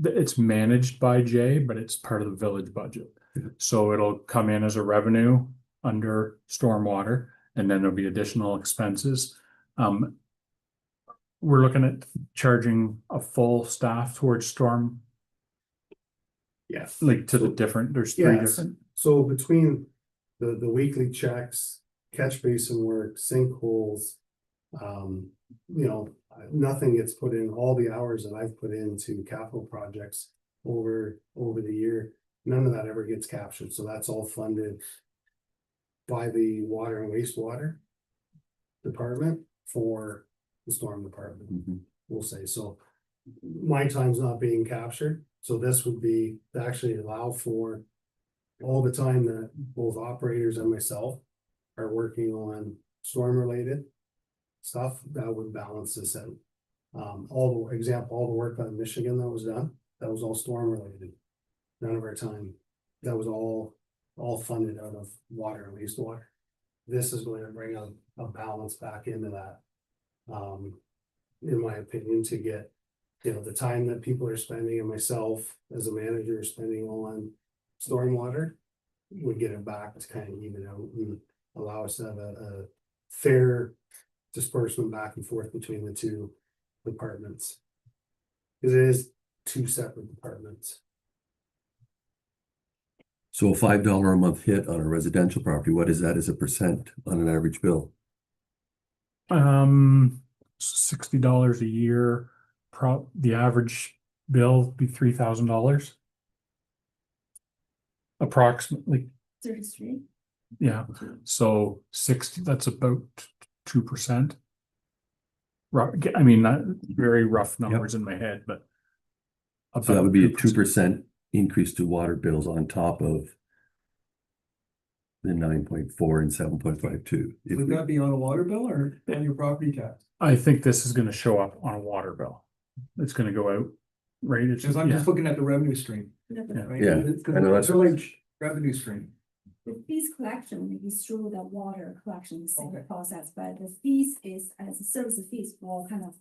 It's managed by Jay, but it's part of the village budget. Yeah. So it'll come in as a revenue under stormwater, and then there'll be additional expenses. We're looking at charging a full staff towards storm, Yes. like to the So- different, there's three Yes. different. So between the weekly checks, catch basin work, sinkholes, nothing gets put in, all the hours that I've put into capital projects over the year, none of that ever gets captured, so that's all funded by the water and wastewater department for the storm department, mhm, we'll say, so my time's not being captured, so this would be to actually allow for all the time that both operators and myself are working on storm related stuff, that would balance this out. All the work out in Michigan that was done, that was all storm related. None of our time, that was all funded out of water and wastewater. This is going to bring a balance back into that. In my opinion, to get, the time that people are spending and myself as a manager is spending on stormwater, would get it back to kind of even out and allow us to have a fair disbursement back and forth between the two departments. Because it is two separate departments. so a $5 a month hit on a residential property, what is that as a percent on an average bill? $60 a year, the average bill be $3,000. Approximately, 33. yeah, so 60, that's about 2%. I mean, not very rough numbers in my head, but. So that would be a about 2% increase to water bills on top of the 9.4 and 7.52. Would that be on a water bill or on your property tax? I think this is gonna show up on a water bill. It's gonna go out, right? It's Because I'm yeah. just looking at the revenue stream, right? Yeah, It's I know that's- village revenue stream. The fees collection is through the water collection Okay. process, but the fees is as a service fees for kind of,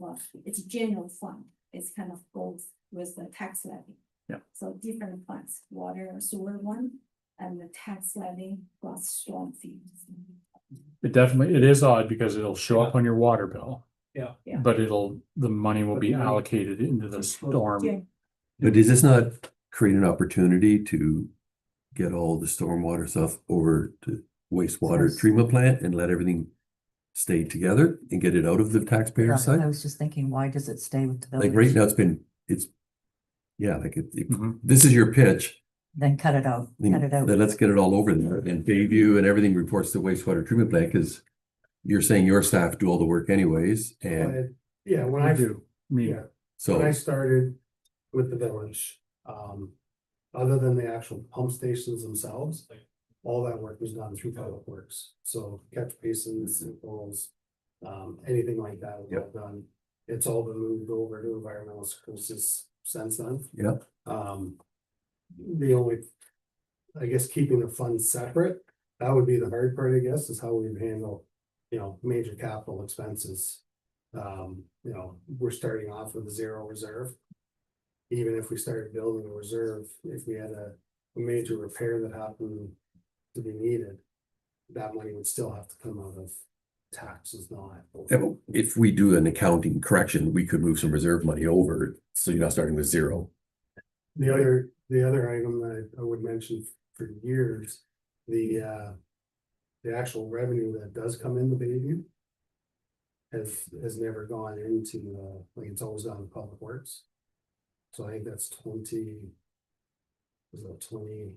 it's a general fund. It's kind of goes with the tax levy. Yeah. So different funds, water, sewer one, and the tax levy plus storm fees. It is odd because it'll show up on your water bill. Yeah. Yeah. But the money will be allocated into the storm. Yeah. But does this not create an opportunity to get all the stormwater stuff over to wastewater Yes. treatment plant and let everything stay together and get it out of the taxpayer Right, I side? was just thinking, why does it stay with the Like village? right now, like Mhm. this is your pitch. Then cut it out, cut it out. Then let's get it all over there and Bayview and everything reports to wastewater treatment plant, because you're saying your staff do all the work anyways, and But, yeah, when I I do. Me, Yeah. so. When I started with the village, other than the actual pump stations themselves, all that work was done through public works. So catch basins, sinkholes, anything like that was all done. It's all been moved over to environmental services since then. Yeah. The only, I guess, keeping the funds separate, that would be the hard part, I guess, is how we would handle, major capital expenses. We're starting off with a zero reserve. Even if we started building a reserve, if we had a major repair that happened to be needed, that money would still have to come out of taxes, not. Yeah, but if we do an accounting correction, we could move some reserve money over, so you're not starting with zero. The other item that I would mention for years, the actual revenue that does come into Bayview has never gone into, like, it's always gone to Public Works. So I think that's 20, was that 20?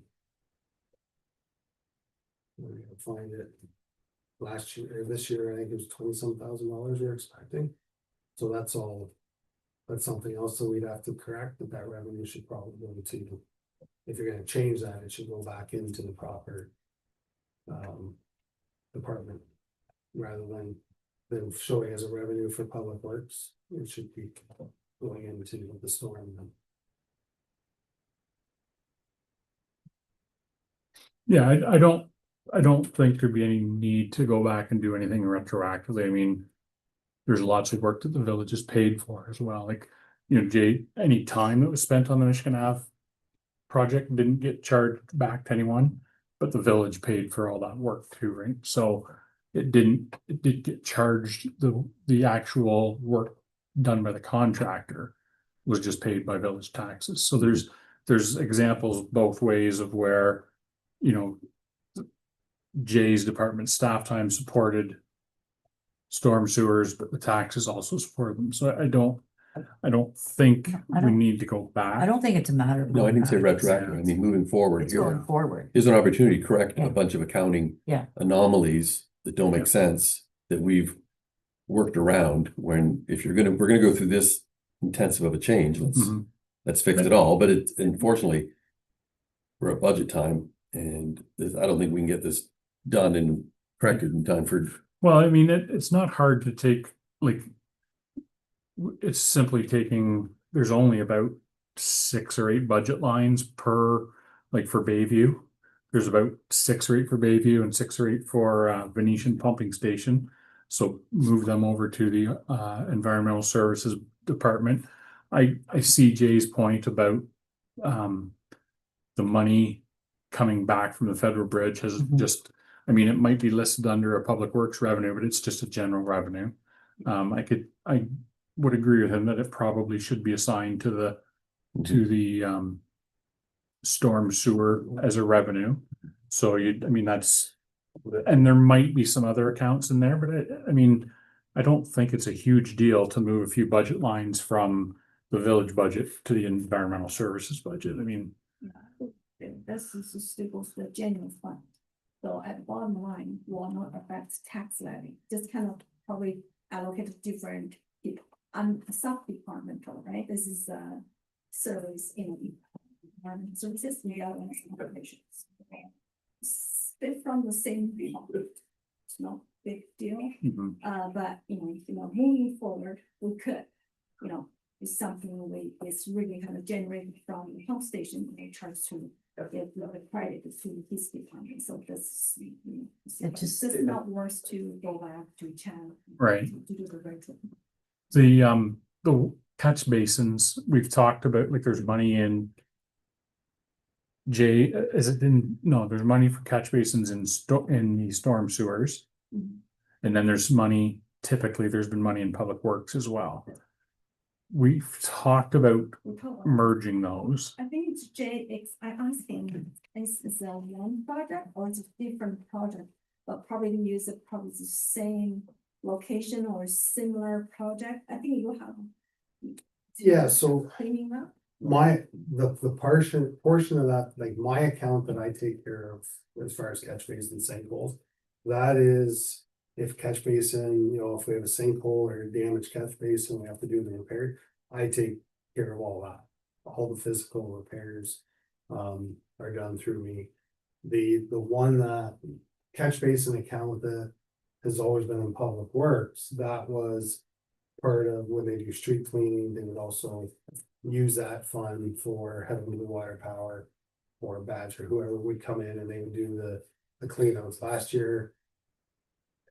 Where did I find it? Last year, or this year, I think it was 20-some thousand dollars we're expecting. So that's all, that's something else that we'd have to correct, but that revenue should probably go to, if you're gonna change that, it should go back into the proper department. Rather than showing as a revenue for Public Works, it should be going into the storm. Yeah, I don't think there'd be any need to go back and do anything retroactively. I mean, there's lots of work that the village is paid for as well. Like, you know, Jay, any time that was spent on the Michigan Ave project didn't get charged back to anyone, but the village paid for all that work too, right? So it did get charged, the actual work done by the contractor was just paid by village taxes. So there's examples both ways of where, you know, Jay's department staff time supported storm sewers, but the taxes also support them. So I don't think I we don't- need to go back. I don't think it's a matter of. No, I didn't say going back. retroactive. I mean, moving forward, It's going here, forward. here's an opportunity to correct Yeah. a bunch of accounting Yeah. anomalies that don't make Yeah. sense, that we've worked around. When, if we're gonna go through this intensive of a change, Mhm. let's fix it all, but it's unfortunately, we're at budget time, and I don't think we can get this done and corrected in time for. Well, I mean, it's not hard to take, like, it's simply taking, there's only about 6 or 8 budget lines per, like, for Bayview. There's about 6 or 8 for Bayview and 6 or 8 for Venetian Pumping Station. So move them over to the Environmental Services Department. I see Jay's point about the money coming back from the federal bridge has Mhm. just, I mean, it might be listed under a public works revenue, but it's just a general revenue. I would agree with him that it probably should be assigned to the storm sewer as a revenue. So I mean, that's, and there might be some other accounts in there, but I mean, I don't think it's a huge deal to move a few budget lines from the village budget to the environmental services budget. I mean, This is still the general fund. So at the bottom line, will not affect tax levy, just kind of probably allocate different sub-departmental, right? This is a service in environmental services, we are on operations. Split from the same fund. It's not big deal, but moving forward, we could, it's something it's really kind of generated from the pump station, they charge to get the credit to his department, so this, It it's just not worth to go back to Chad. Right. To do the rental. the catch basins, we've talked about, like, there's money in Jay, there's money for catch basins in the storm sewers. Mhm. And then there's money, typically there's been money in public works as well. We've talked about We call it- merging those. I think it's I asked him, is a one project or it's a different project? But probably use probably the same location or similar project. I think you have. Yeah, so Cleaning up. the portion of that, like my account that I take care of as far as catch basin and sinkholes. That is, if catch basin, if we have a sinkhole or a damaged catch basin, we have to do the repair. I take care of all that. All the physical repairs are done through me. The one catch basin account that has always been in public works, that was part of when they do street cleaning, they would also use that fund for Heaven Blue Water Power or Badger, whoever would come in and they would do the cleanouts. Last year,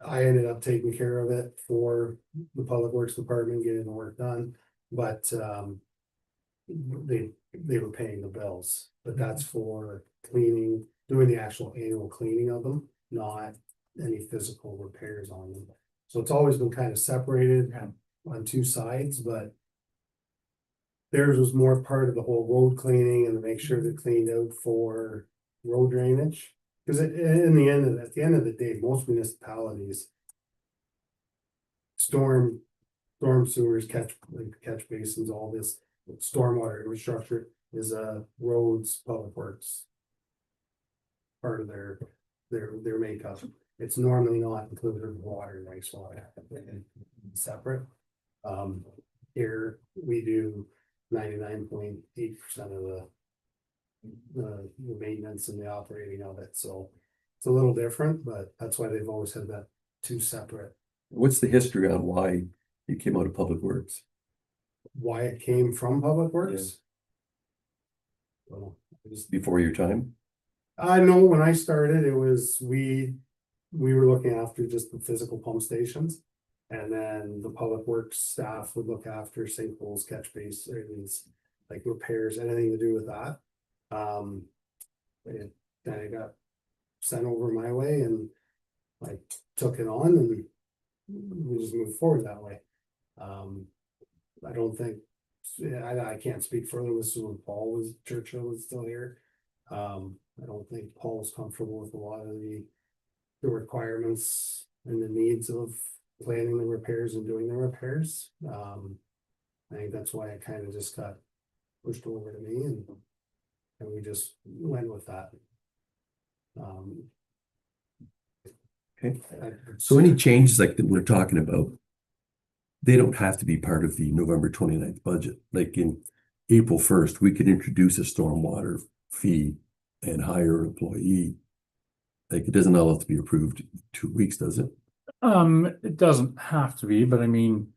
I ended up taking care of it for the Public Works Department, getting the work done, but they were paying the bills, but that's for cleaning doing the actual annual cleaning of them, not any physical repairs on them. So it's always been kind of separated on two sides, but theirs was more part of the whole road cleaning and to make sure they're cleaned out for road drainage. Cause at the end of the day, most municipalities storm sewers, catch basins, all this stormwater infrastructure is roads, public works. Part of their makeup. It's normally not included in water and wastewater, separate. Here we do 99.8% of the maintenance and the operating of it, so it's a little different, but that's why they've always had that two separate. What's the history on why you came out of Public Works? Why it came from Public Works? Well, Before your time? I know when I started, it was, we were looking after just the physical pump stations. And then the public works staff would look after sinkholes, catch basins, like repairs, anything to do with that. Then it got sent over my way and I took it on and we just moved forward that way. I don't think, I can't speak further. This is when Churchill was still here. I don't think Paul's comfortable with a lot of the requirements and the needs of planning the repairs and doing the repairs. I think that's why it kind of just got pushed over to me and we just went with that. Okay. So any changes like that we're talking about, they don't have to be part of the November 29th budget. Like in April 1st, we could introduce a stormwater fee and hire an employee. Like it doesn't all have to be approved in 2 weeks, does it? It doesn't have to be, but I mean,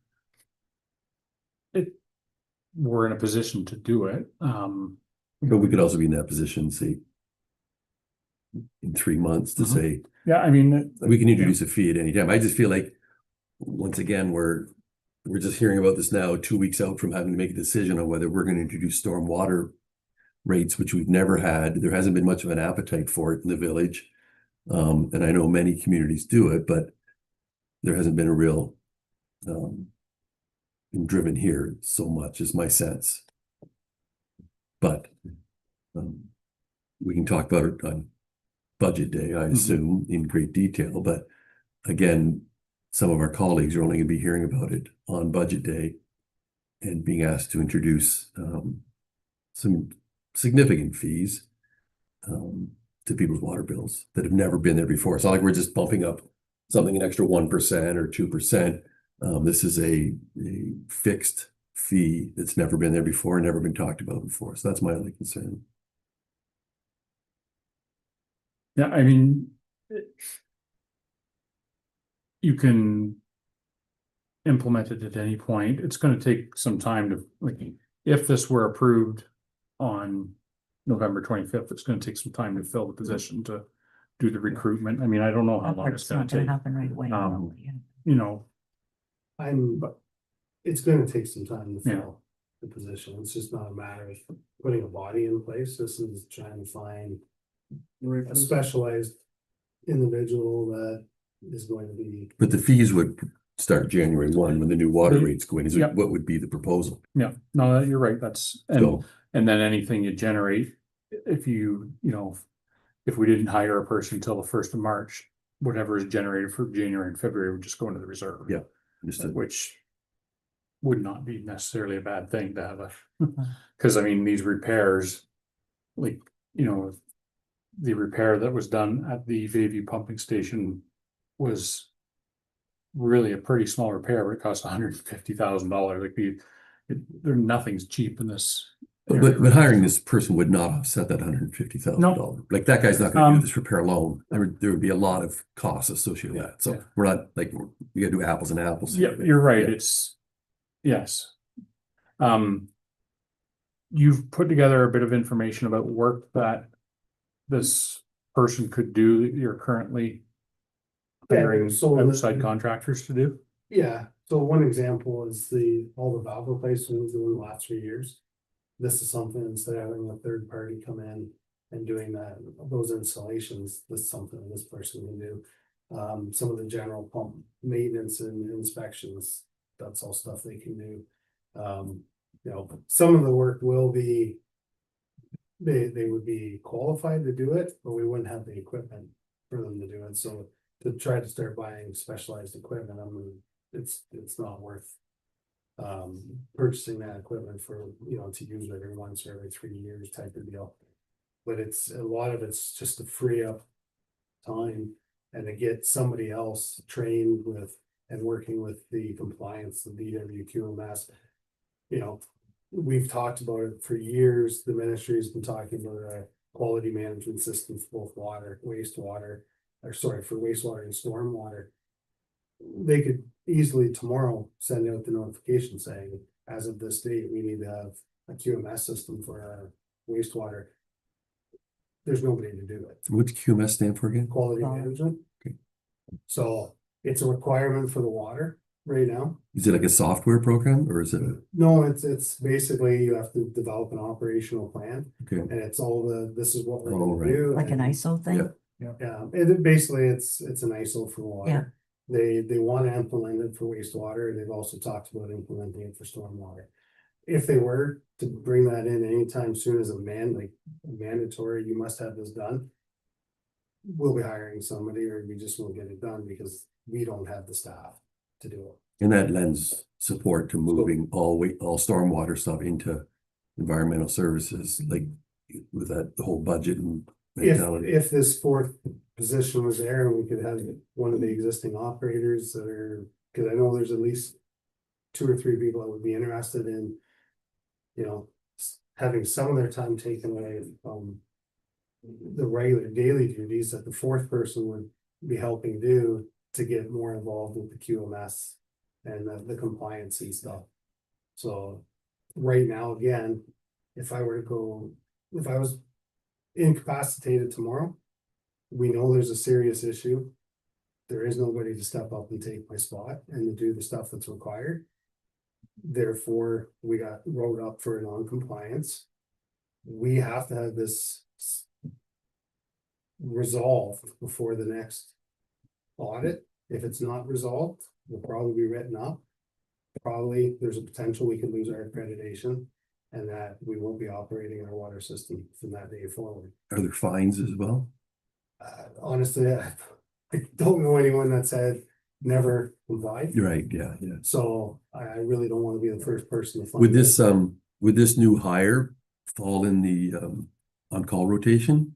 we're in a position to do it. But we could also be in that position, say, in 3 months to say, Yeah, I mean, we can introduce a fee at any time. I just feel like, once again, we're just hearing about this now, 2 weeks out from having to make a decision on whether we're going to introduce stormwater rates, which we've never had. There hasn't been much of an appetite for it in the village. And I know many communities do it, but there hasn't been a real been driven here so much is my sense. But we can talk about it on budget day, I assume, in great detail. But again, some of our colleagues are only going to be hearing about it on budget day and being asked to introduce some significant fees to people's water bills that have never been there before. It's not like we're just bumping up something an extra 1% or 2%. This is a fixed fee that's never been there before and never been talked about before. So that's my only concern. yeah, I mean, you can implement it at any point. It's going to take some time to, like, if this were approved on November 25th, it's going to take some time to fill the position to do the recruitment. I mean, I don't know how That long it's part's going not to gonna take. happen right away. Yeah. You know, It's gonna take some time to Yeah. fill the position. It's just not a matter of putting a body in place. This is trying to find a specialized individual that is going to be. But the fees would start January 1 when the new water They- rates go in. Is Yep. what would be the proposal? yeah, no, you're right. That's, So and then anything you generate, if you know, if we didn't hire a person until the 1st of March, whatever is generated for January and February would just go into the reserve. Yeah. just Which would not be necessarily a bad thing to have because I mean, these repairs, like, you know, the repair that was done at the Bayview pumping station was really a pretty small repair, but it cost $150,000. Like nothing's cheap in this. area. But hiring this person would not offset that $150,000. Like that guy's not going to do this repair alone. There would be a lot of costs associated with that. So Yeah. we're not like, we gotta do apples and apples. Yeah, here. you're right. Yeah. It's, yes. You've put together a bit of information about work that this person could do that you're currently hiring so outside contractors to do. Yeah, so one example is all the valve replacements in the last 3 years. This is something instead of having a third party come in and doing those installations, that's something this person can do. Some of the general pump maintenance and inspections, that's all stuff they can do. Some of the work will be, they would be qualified to do it, but we wouldn't have the equipment for them to do it, so to try to start buying specialized equipment, it's not worth purchasing that equipment for, to use it every once or every 3 years type of deal. But a lot of it's just to free up time and to get somebody else trained with and working with the compliance, the BWQMS. We've talked about it for years. The ministry has been talking about a quality management system for both wastewater and stormwater. They could easily tomorrow send out the notification saying, as of this date, we need to have a QMS system for our wastewater. There's nobody to do it. What's QMS stand for again? Quality Quality. management. Okay. So it's a requirement for the water right now. Is it like a software program or is it? No, it's basically you have to develop an operational plan, Okay, and it's this is what we're Oh, gonna right. do. Like an and- ISO thing? Yeah. Yeah, basically it's an ISO for water. They want to implement it for wastewater. They've also talked about implementing it for stormwater. If they were to bring that in anytime soon as mandatory, you must have this done. We'll be hiring somebody, or we just won't get it done because we don't have the staff to do it. and that lends support to moving all stormwater stuff into environmental services, like with the whole budget and mentality. If this fourth position was there and we could have one of the existing operators that are, cause I know there's at least 2 or 3 people that would be interested in, having some of their time taken away from the regular daily duties that the fourth person would be helping do to get more involved with the QMS and the compliancy stuff. So right now, again, if I was incapacitated tomorrow, we know there's a serious issue. There is nobody to step up and take my spot and to do the stuff that's required. Therefore, we got wrote up for non-compliance. We have to have this resolved before the next audit. If it's not resolved, we'll probably be written up. Probably there's a potential we could lose our accreditation and that we won't be operating our water system from that day forward. Are there fines as well? Honestly, I don't know anyone that said never complied. You're right, yeah. So I really don't want to be the first person to. Would this new hire fall in the on-call rotation?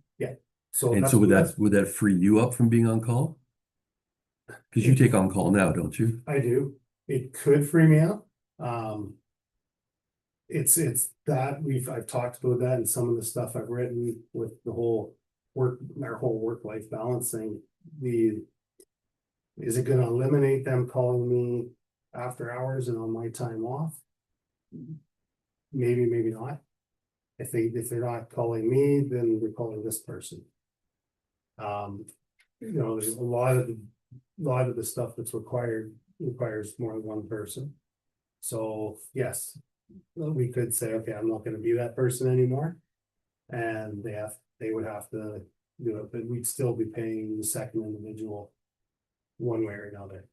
So And that's- so would that free you up from being on call? Because you take on call now, don't you? I do. It could free me up. It's that I've talked about that and some of the stuff I've written with our whole work-life balance thing. Is it gonna eliminate them calling me after hours and on my time off? Maybe, maybe not. If they're not calling me, then we're calling this person. There's a lot of the stuff that's requires more than one person. So yes, we could say, okay, I'm not gonna be that person anymore. And they would have to do it, but we'd still be paying the second individual one way or another.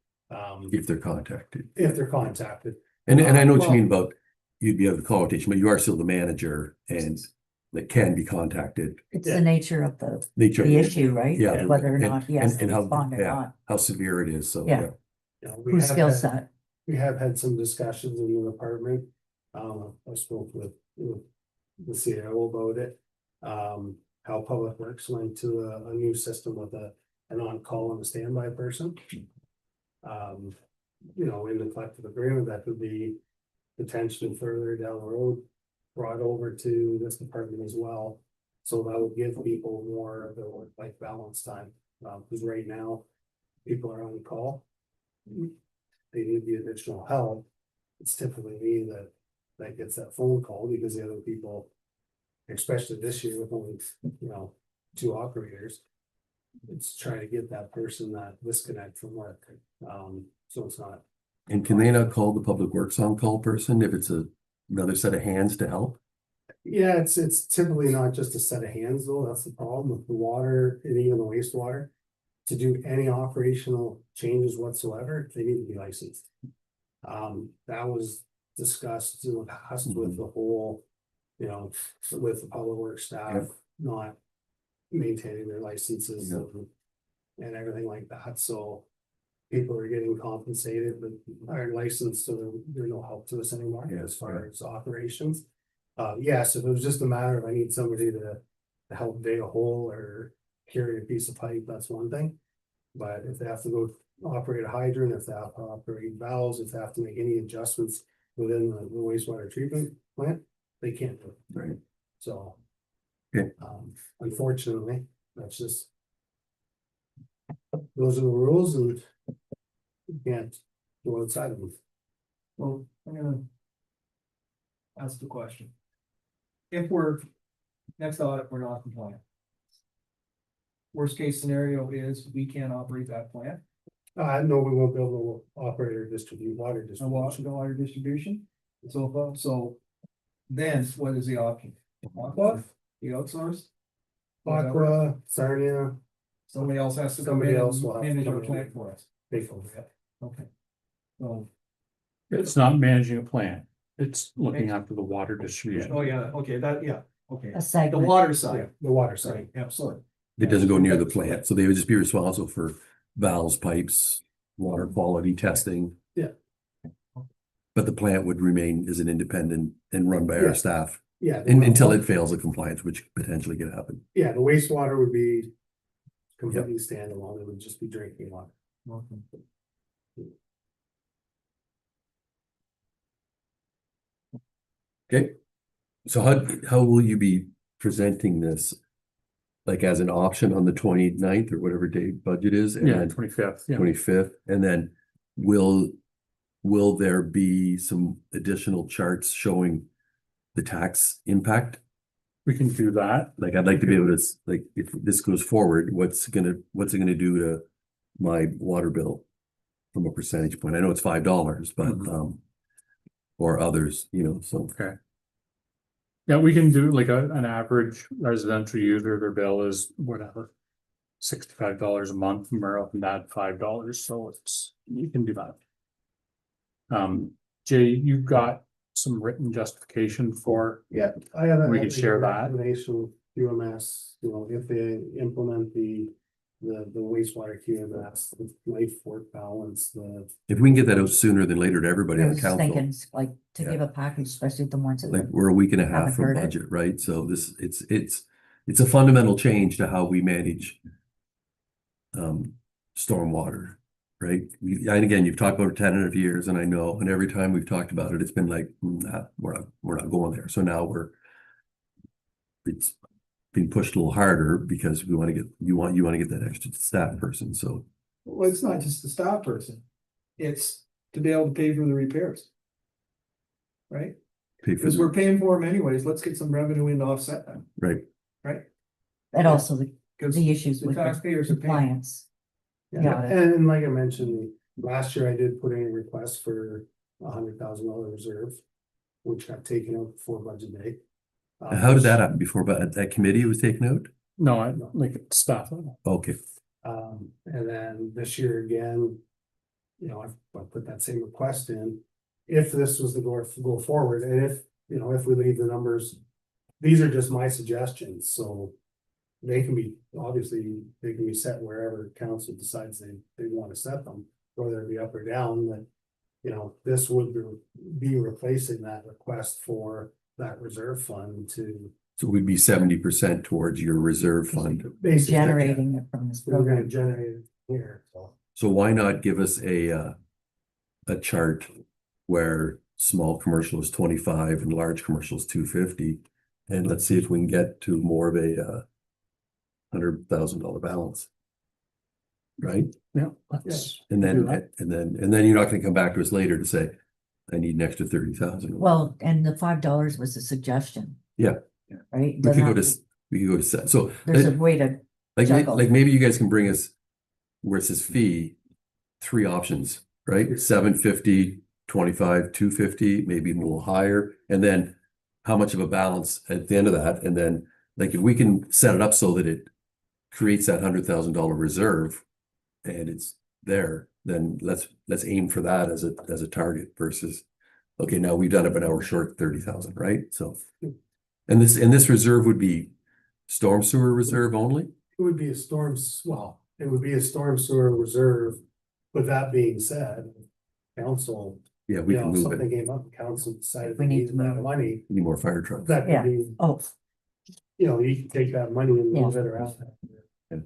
If they're contacted. If they're contacted. And I know what you Well- mean about you'd be able to call rotation, but you are still the manager and that can be contacted. It's Yeah. the nature of the Nature. issue, right? Yeah. Whether or and- not he has to and how- respond or yeah, not. How severe it is, so. Yeah. We Whose have skill had- set? We have had some discussions in the department. I spoke with the CIO about it. How Public Works went to a new system with an on-call and a standby person. In the collective agreement, that could be potentially further down the road brought over to this department as well. So that would give people more of their work-life balance time, because right now, people are on call. They need the additional help. It's typically me that gets that phone call because the other people, especially this year with only, 2 operators. It's trying to get that person that disconnect from work. So it's not. And can they not call the public works on-call person if it's another set of hands to help? Yeah, it's typically not just a set of hands though, that's the problem with the water and even the wastewater. To do any operational changes whatsoever, they need to be licensed. That was discussed in the past with the whole, you know, with the public works staff Yep. not maintaining their licenses Yep. and everything like that, so. People are getting compensated, but aren't licensed, so they're no help to us anymore Yeah, as far yeah. as operations. Yes, if it was just a matter of I need somebody to help dig a hole or carry a piece of pipe, that's one thing. But if they have to go operate a hydrant, if they have to operate valves, if they have to make any adjustments within the wastewater treatment plant, they can't do it, Right. so. Okay. Unfortunately, that's just. Those are the rules and you can't go outside of them. Well, I'm gonna ask the question. If we're, next audit, we're not compliant. Worst case scenario is we can't operate that plant, No, we won't be able to operate or distribute water and distribution. water distribution. So then what is the option? Aqua, the outsourced? Aqua, Sarnia, Somebody else has to come Somebody in else and will have to manage come our in. plant for us. big one, yeah. Okay. So, It's not managing a plant. It's looking after the water distribution. oh, yeah, okay, okay. A The segment. water side, The water sorry, side. absolutely. It doesn't go near the plant, so they would just be responsible for valves, pipes, water quality testing. Yeah. But the plant would remain as an independent and run by Yeah. our staff Yeah. until it fails the compliance, which potentially could happen. Yeah, the wastewater would be completely standalone, it would just be drinking water. Okay. So how will you be presenting this? Like as an option on the 29th or whatever day budget is? And Yeah, then 25th, yeah. 25th, and then will there be some additional charts showing the tax impact? We can do that. Like, I'd like to be able to, like, if this goes forward, what's it gonna do to my water bill from a percentage point? I know it's $5, but, Mhm. or others, you know, so. Okay. Yeah, we can do like an average residential user, their bill is whatever. $65 a month, and we're up and add $5, so you can do that. Jay, you've got some written justification for, Yeah, I have. We could share that. Explanation with UMS, you know, if they implement the wastewater QMS, the life work balance, If we can get that out sooner than later to everybody I on was council, thinking, like, to Yeah. give a package, especially the ones like, that, we're a week and a half Haven't from heard it. budget, right? So it's a fundamental change to how we manage stormwater, right? And again, you've talked about 10 years, and I know, and every time we've talked about it, it's been like, nah, we're not going there. So now it's being pushed a little harder because you want to get that extra staff person, so. Well, it's not just the staff person. It's to be able to pay for the repairs. Right? Pay for Because we're paying for them anyways. Let's get some revenue in to offset them, right, right? and also Because the issues the with the taxpayers are paying. compliance. yeah, Got it. and like I mentioned, last year I did put in a request for $100,000 reserve. Which got taken out before budget day. how did that happen before, but that committee was taken out? no, I like at staff level. Okay, And then this year again, you know, I put that same request in. If this was to go forward, and if, you know, if we leave the numbers, these are just my suggestions, so. They can be, obviously, they can be set wherever council decides they want to set them, whether it be up or down, that. You know, this would be replacing that request for that reserve fund to. so we'd be 70% towards your reserve fund. Basically, Generating it from this We're gonna program. generate it here, so. So why not give us a chart where small commercial is 25 and large commercial is 250? And let's see if we can get to more of a $100,000 balance. Right? Yeah, that's. And do then, that. and then you're not gonna come back to us later to say, I need an extra 30,000. Well, and the $5 was a suggestion. Yeah. Right? We Doesn't could go have to, we could go to set, so. There's a way to, Like, juggle. like maybe you guys can bring us where it says fee, 3 options, right? 750, 25, 250, maybe a little higher, and then how much of a balance at the end of that, and then like if we can set it up so that it creates that $100,000 reserve and it's there, then let's aim for that as a target versus, okay, now we've done it, but now we're short 30,000, right? So, and this reserve would be storm sewer reserve only? It would be a it would be a storm sewer reserve. With that being said, council, Yeah, we you can know, move something it. came up, council decided We we need need to that move it. money. Need more fire trucks. That Yeah. could be, Oh, you know, you can take that money and move Yeah. it around.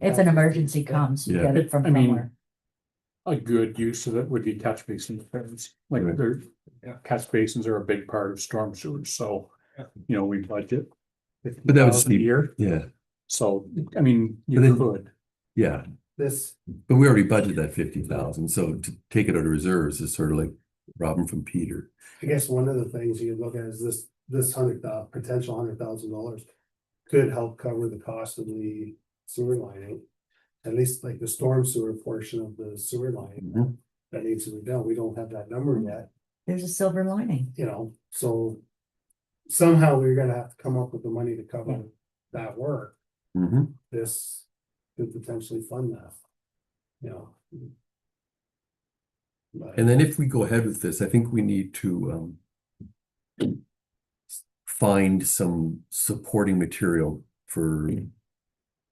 if an emergency comes, you Yeah. get it from I mean, somewhere. A good use of it would be catch basin repairs. Like Right. they're, catch basins are a big part of storm sewers, so, you know, we budget. But that would 50,000 a be- year, Yeah, so, I mean, you But then- could. yeah, This, but we already budgeted that 50,000, so to take it out of reserves is sort of like robbing from Peter. I guess one of the things you look at is this potential $100,000 could help cover the cost of the sewer lining. At least like the storm sewer portion of the sewer line Mhm. that needs to be done. We don't have that number yet, There's a silver lining. you know, so. Somehow we're gonna have to come up with the money to Yeah. cover that work. Mhm. This could potentially fund that. You know. But- And then if we go ahead with this, I think we need to find some supporting material for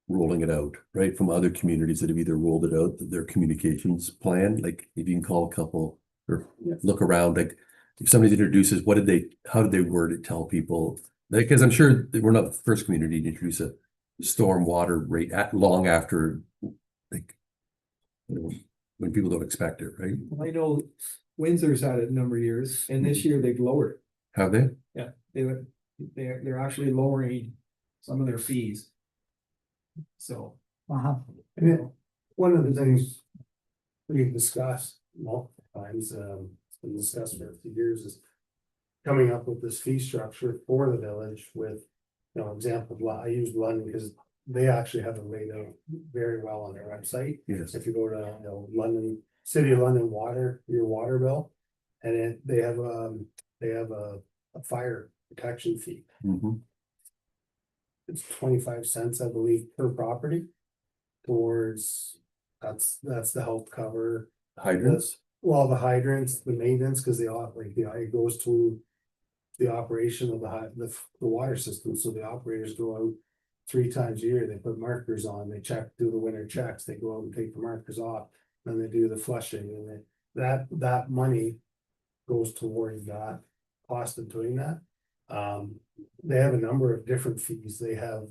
rolling it out, right? From other communities that have either rolled it out, their communications plan, like if you can call a couple or Yeah. look around, like if somebody introduces, how did they word it, tell people? Because I'm sure that we're not the first community to introduce a storm water rate long after, like, you know, when people don't expect it, right? I know Windsor's had it a number of years, and this year they've lowered. Have they? They're actually lowering some of their fees. So, Wow. And then, one of the things we've discussed multiple times, it's been discussed for a few years, is coming up with this fee structure for the village with, you know, example, I use London because they actually have it laid out very well on their website. Yes. If you go to, you know, London, City of London water, your water bill, and they have a fire protection fee. Mhm. It's 25 cents, I believe, per property. Towards, that's to help cover, Hydrants? well, the hydrants, the maintenance, because it goes to. The operation of the water system, so the operators go out 3 times a year, they put markers on, they do the winter checks, they go out and take the markers off. Then they do the flushing, and that money goes towards that cost of doing that. They have a number of different fees. They have,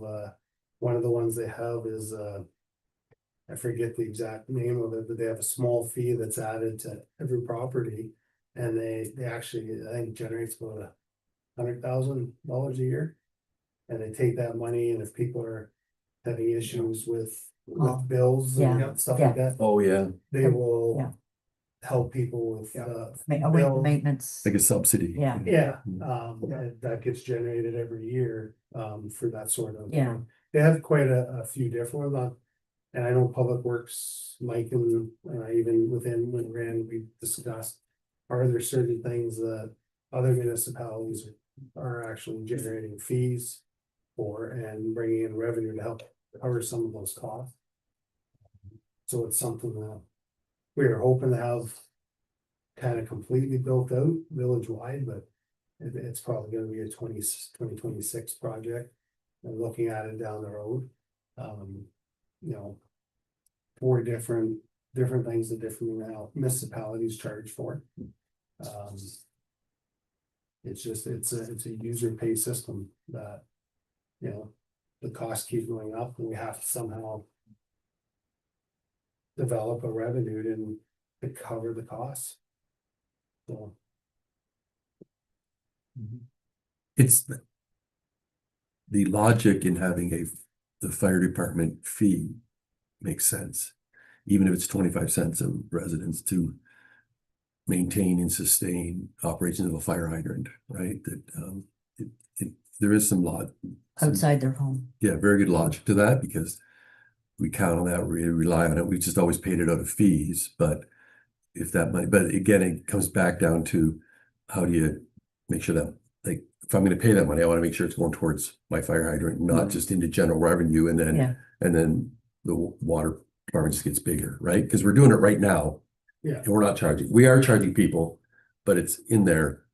one of the ones they have is, I forget the exact name of it, but they have a small fee that's added to every property. And they actually, I think, generates about $100,000 a year. And they take that money, and if people are having issues with bills Yeah, and stuff yeah. like that, Oh, yeah, they Yeah. will help people with, Bill. Maintenance. like a subsidy. Yeah. yeah, Mm. and that gets generated every year, for that sort of. Yeah. They have quite a few different ones, and I know Public Works, Mike and I even within when ran, we discussed. Are there certain things that other municipalities are actually generating fees for and bringing in revenue to help cover some of those costs? So it's something that we are hoping to have kind of completely built out village wide, but it's probably gonna be a 2026 project. And looking at it down the road, you know. 4 different things that different municipalities charge for. It's just, it's a user pay system that, you know, the costs keep going up and we have to somehow. Develop a revenue to cover the costs. So. It's the logic in having the fire department fee makes sense. Even if it's 25 cents a residence to maintain and sustain operations of a fire hydrant, right? That there is some Outside their home. yeah, very good logic to that because we count on that, we rely on it. We've just always paid it out of fees, but if that money, but again, it comes back down to how do you make sure that like, if I'm gonna pay that money, I wanna make sure it's going towards my fire hydrant, not just into general revenue and Yeah. then the water department just gets bigger, right? Cause we're doing it right now. Yeah. And we're not charging, we are charging people, but it's in their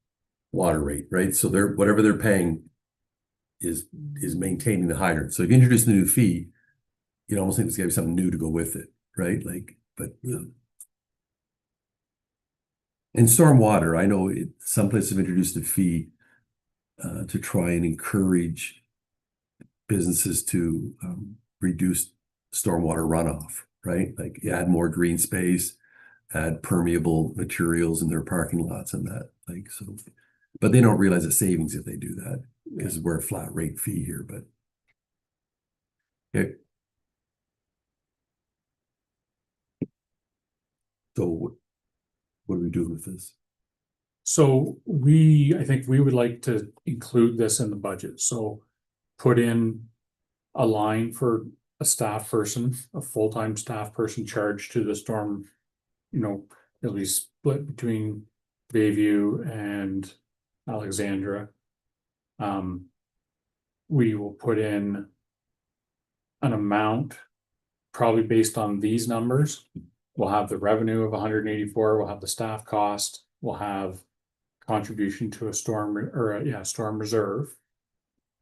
water rate, right? So they're, whatever they're paying is maintaining the hydrant. So if you introduce a new fee, you'd almost think there's gotta be something new to go with it, right? Like, but, in stormwater, I know some places have introduced a fee to try and encourage businesses to reduce stormwater runoff, right? Like you add more green space, add permeable materials in their parking lots and that, like, so. But they don't realize the savings if they do that, because we're a flat rate fee here, but. Okay. So what are we doing with this? So I think we would like to include this in the budget, so put in a line for a staff person, a full-time staff person charged to the storm. It'll be split between Bayview and Alexandra. We will put in an amount, probably based on these numbers. We'll have the revenue of 184, we'll have the staff cost, we'll have contribution to a storm reserve.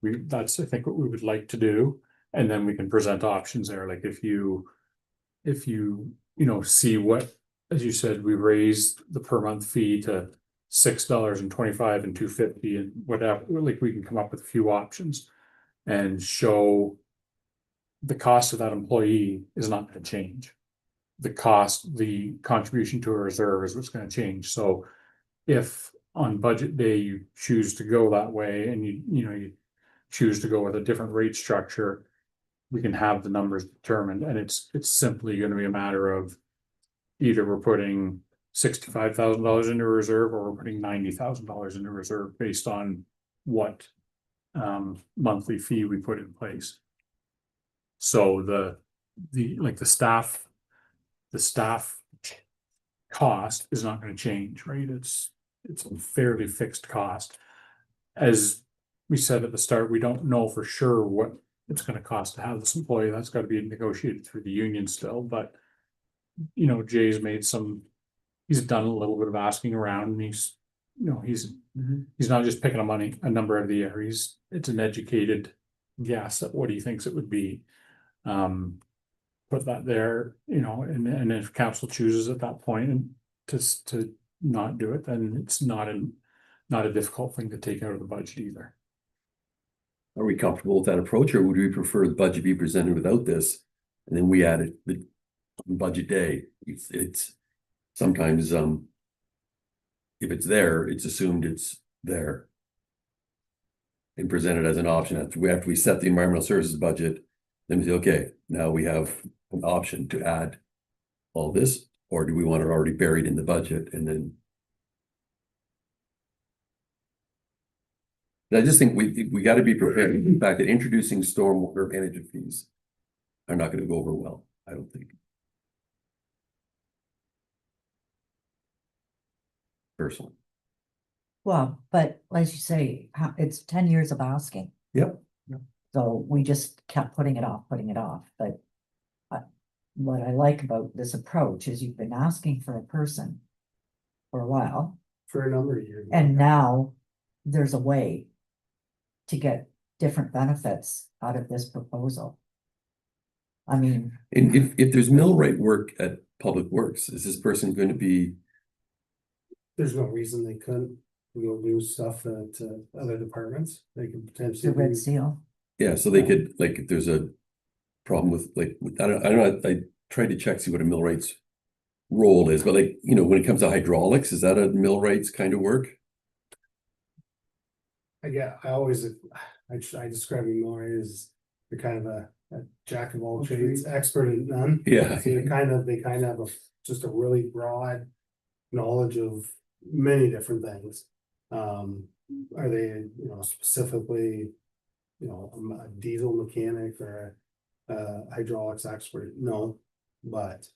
That's, I think, what we would like to do, and then we can present options there, like if you see what, as you said, we raised the per month fee to $6.25 and $2.50 and whatever, like we can come up with a few options and show the cost of that employee is not going to change. The contribution to a reserve is what's going to change. So if on budget day you choose to go that way and you choose to go with a different rate structure, we can have the numbers determined, and it's simply going to be a matter of either we're putting $65,000 into a reserve or we're putting $90,000 into reserve based on what monthly fee we put in place. So the staff cost is not going to change, right? It's a fairly fixed cost. As we said at the start, we don't know for sure what it's going to cost to have this employee. That's got to be negotiated through the union still, but Jay's he's done a little bit of asking around, and he's not just picking a number out of the air. It's an educated guess at what he thinks it would be. Put that there, and if council chooses at that point and to not do it, then it's not a difficult thing to take out of the budget either. Are we comfortable with that approach, or would we prefer the budget be presented without this? And then we add it on budget day. It's sometimes, if it's there, it's assumed it's there. And presented as an option after we set the environmental services budget, then we say, okay, now we have an option to add all this, or do we want it already buried in the budget? And then I just think we got to be prepared. In fact, that introducing stormwater management fees are not going to go over well, I don't think. Personally. Well, but as you say, it's 10 years of asking. Yep. So we just kept putting it off, but what I like about this approach is you've been asking for a person for a while, For a number of years. and now there's a way to get different benefits out of this proposal. I mean, And if there's millwright work at Public Works, is this person going to be? There's no reason they couldn't go do stuff at other departments. They could potentially. the red do- seal, Yeah, so they could, like, if there's a problem with, like, I don't know, I tried to check, see what a millwright's role is, but like, when it comes to hydraulics, is that a millwright's kind of work? I describe him more as the kind of a jack of all trades, expert in none. Yeah. So they kind of have just a really broad knowledge of many different things. Are they, specifically, a diesel mechanic or a hydraulics expert? No, but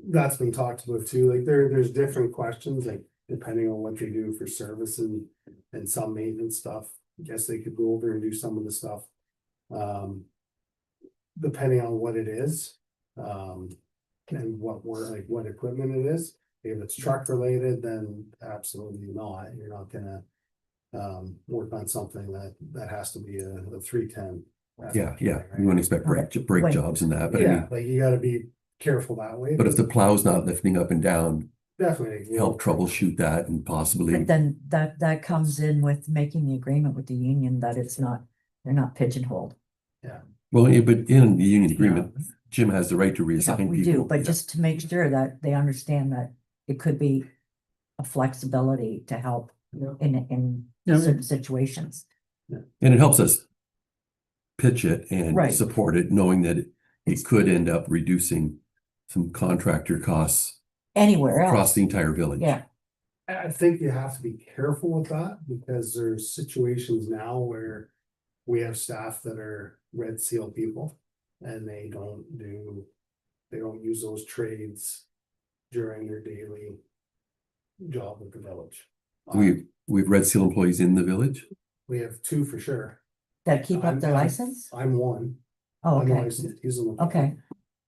that's been talked about too. Like there's different questions. Like depending on what they do for service and some maintenance stuff. I guess they could go over and do some of the stuff. Depending on what it is, and what equipment it is. If it's truck related, then absolutely not. You're not gonna work on something that has to be a 310. Yeah, you wouldn't expect brake Wait. jobs and that, but I Yeah, mean, like you gotta be careful that way. but if the plow's not lifting up and down, Definitely. you help know, troubleshoot that and possibly, But then that comes in with making the agreement with the union that it's not, they're not pigeonholed. well, yeah, but in the union agreement, Jim has the right to reassign We do, people. but Yeah. just to make sure that they understand that it could be a flexibility to help Yeah. in Yeah. certain situations. And it helps us pitch it and Right. support it, knowing that it could end up reducing some contractor costs Anywhere across else, the entire village. yeah, I think you have to be careful with that because there's situations now where we have staff that are red seal people and they don't use those trades during their daily job with the village. We've Red Seal employees in the village. We have two for sure. that keep up their I'm- license? I'm one. Oh, I'm okay, licensed, he's on the- okay,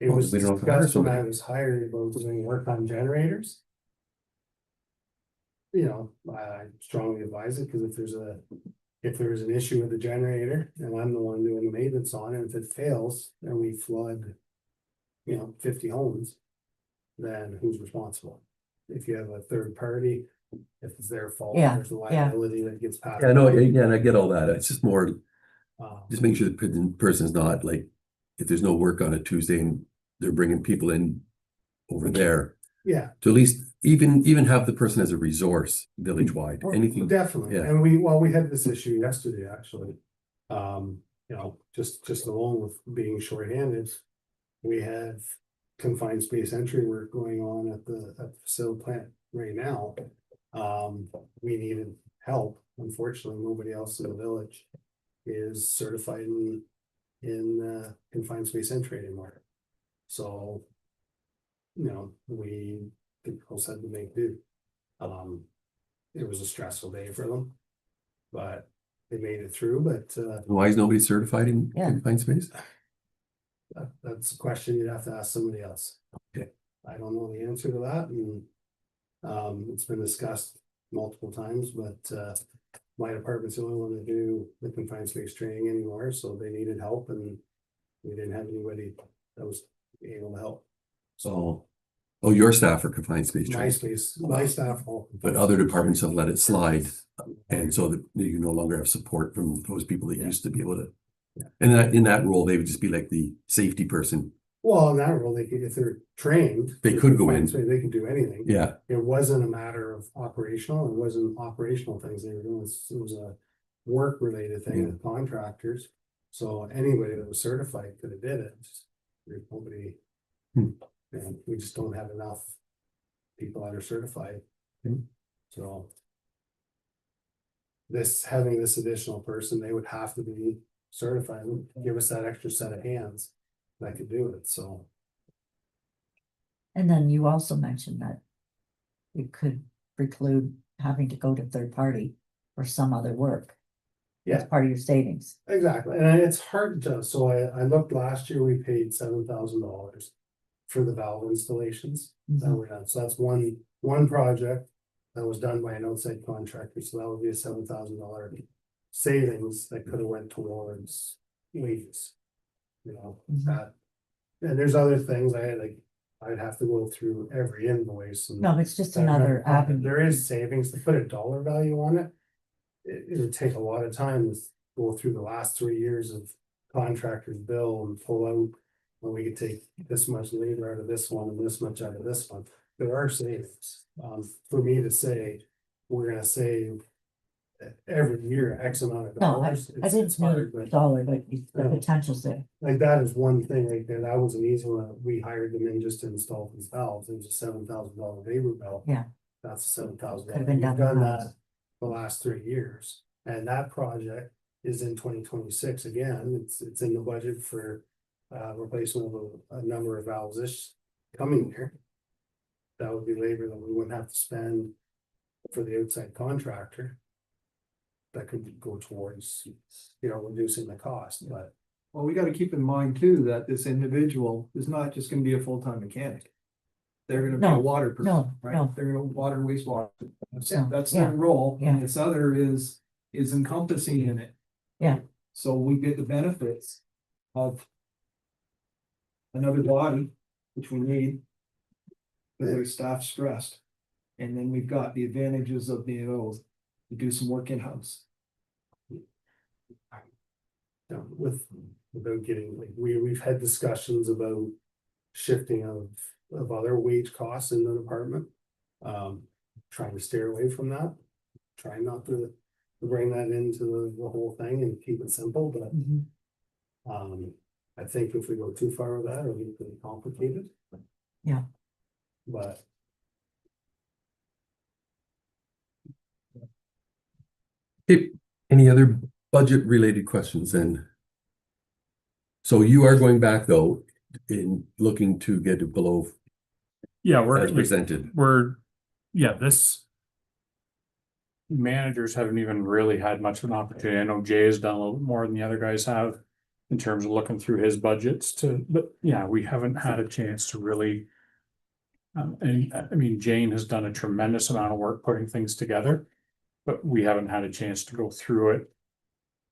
It Oh, was we don't have to hire discussed when I somebody. was hired about doing work on generators. You know, I strongly advise it, because if there's an issue with the generator, and I'm the one doing the maintenance on it, if it fails, and we flood. 50 homes, then who's responsible? If you have a third party, if it's their fault, Yeah, there's a yeah. liability that gets passed. Yeah, no, yeah, and I get all that. It's just more, Um, just make sure the person's not like, if there's no work on a Tuesday and they're bringing people in over there, Yeah, to at least even have the person as a resource village-wide, anything. definitely, yeah. and we had this issue yesterday, actually. Just along with being shorthanded. We have confined space entry work going on at the facility plant right now. We needed help. Unfortunately, nobody else in the village is certified in confined space entry anymore. So, we the girls had to make do. It was a stressful day for them. But they made it through, but Why is nobody certified in Yeah. confined space? that's a question you'd have to ask somebody else. Okay. I don't know the answer to that, and it's been discussed multiple times, but my department's the only one to do the confined space training anymore, so they needed help, and we didn't have anybody that was able to help. So Oh, your staff are confined space my trained, space, my staff. all but other departments have let it slide. And so that you no longer have support from those people that used to be able to. Yeah. And in that role, they would just be like the safety person. Well, in that role, they could, if they're trained. They could go in. They can do anything. Yeah, It wasn't a matter of operational, it wasn't operational things they were doing, it was a work related thing with contractors. So anybody that was certified could have did it, there's nobody. Hmm. And we just don't have enough people that are certified. Hmm. So. Having this additional person, they would have to be certified, and give us that extra set of hands that could do it, so. and then you also mentioned that it could preclude having to go to third party for some other work. That's Yeah. part of your savings. Exactly, and it's hard to, so I looked last year, we paid $7,000 for the valve installations that Mhm. were done, so that's one project. That was done by an outside contractor, so that would be a $7,000 savings that could have went towards wages. Mhm. That, and there's other things I'd have to go through every invoice and. No, it's just another avenue. There is savings, to put a dollar value on it. It would take a lot of time to go through the last 3 years of contractor's bill and pull out. When we could take this much labor out of this one and this much out of this one, there are savings. For me to say, we're gonna save. Every year X amount of No, I dollars. it's didn't hard, mean but- dollar, but the Yeah. potential's there. Like that is one thing, like that was an easy one, we hired them in just to install these valves, it was a $7,000 labor bill. Yeah. That's $7,000. Could have been We've done done in-house. that the last 3 years, and that project is in 2026 again, it's in the budget for. Replacement of a number of valves this coming year. That would be labor that we wouldn't have to spend for the outside contractor. That could go towards, reducing the cost, but Well, we gotta keep in mind too, that this individual is not just gonna be a full-time mechanic. They're gonna be a No, water person, no, right? no. They're gonna water wastewater. No, That's yeah, their role, yeah. and this other is encompassing in it. Yeah. So we get the benefits of another body, which we need. With our staff stressed. And then we've got the advantages of being able to do some work in-house. without getting, like, we've had discussions about shifting of other wage costs in the department. Trying to steer away from that, trying not to bring that into the whole thing and keep it simple, but Mhm. I think if we go too far with that, it'll get pretty complicated. Yeah. But Okay, any other budget related questions then? So you are going back though, in looking to get it below Yeah, as presented. This. Managers haven't even really had much of an opportunity. I know Jay has done a little more than the other guys have. In terms of looking through his budgets but yeah, we haven't had a chance to really. And I mean, Jane has done a tremendous amount of work putting things together. But we haven't had a chance to go through it.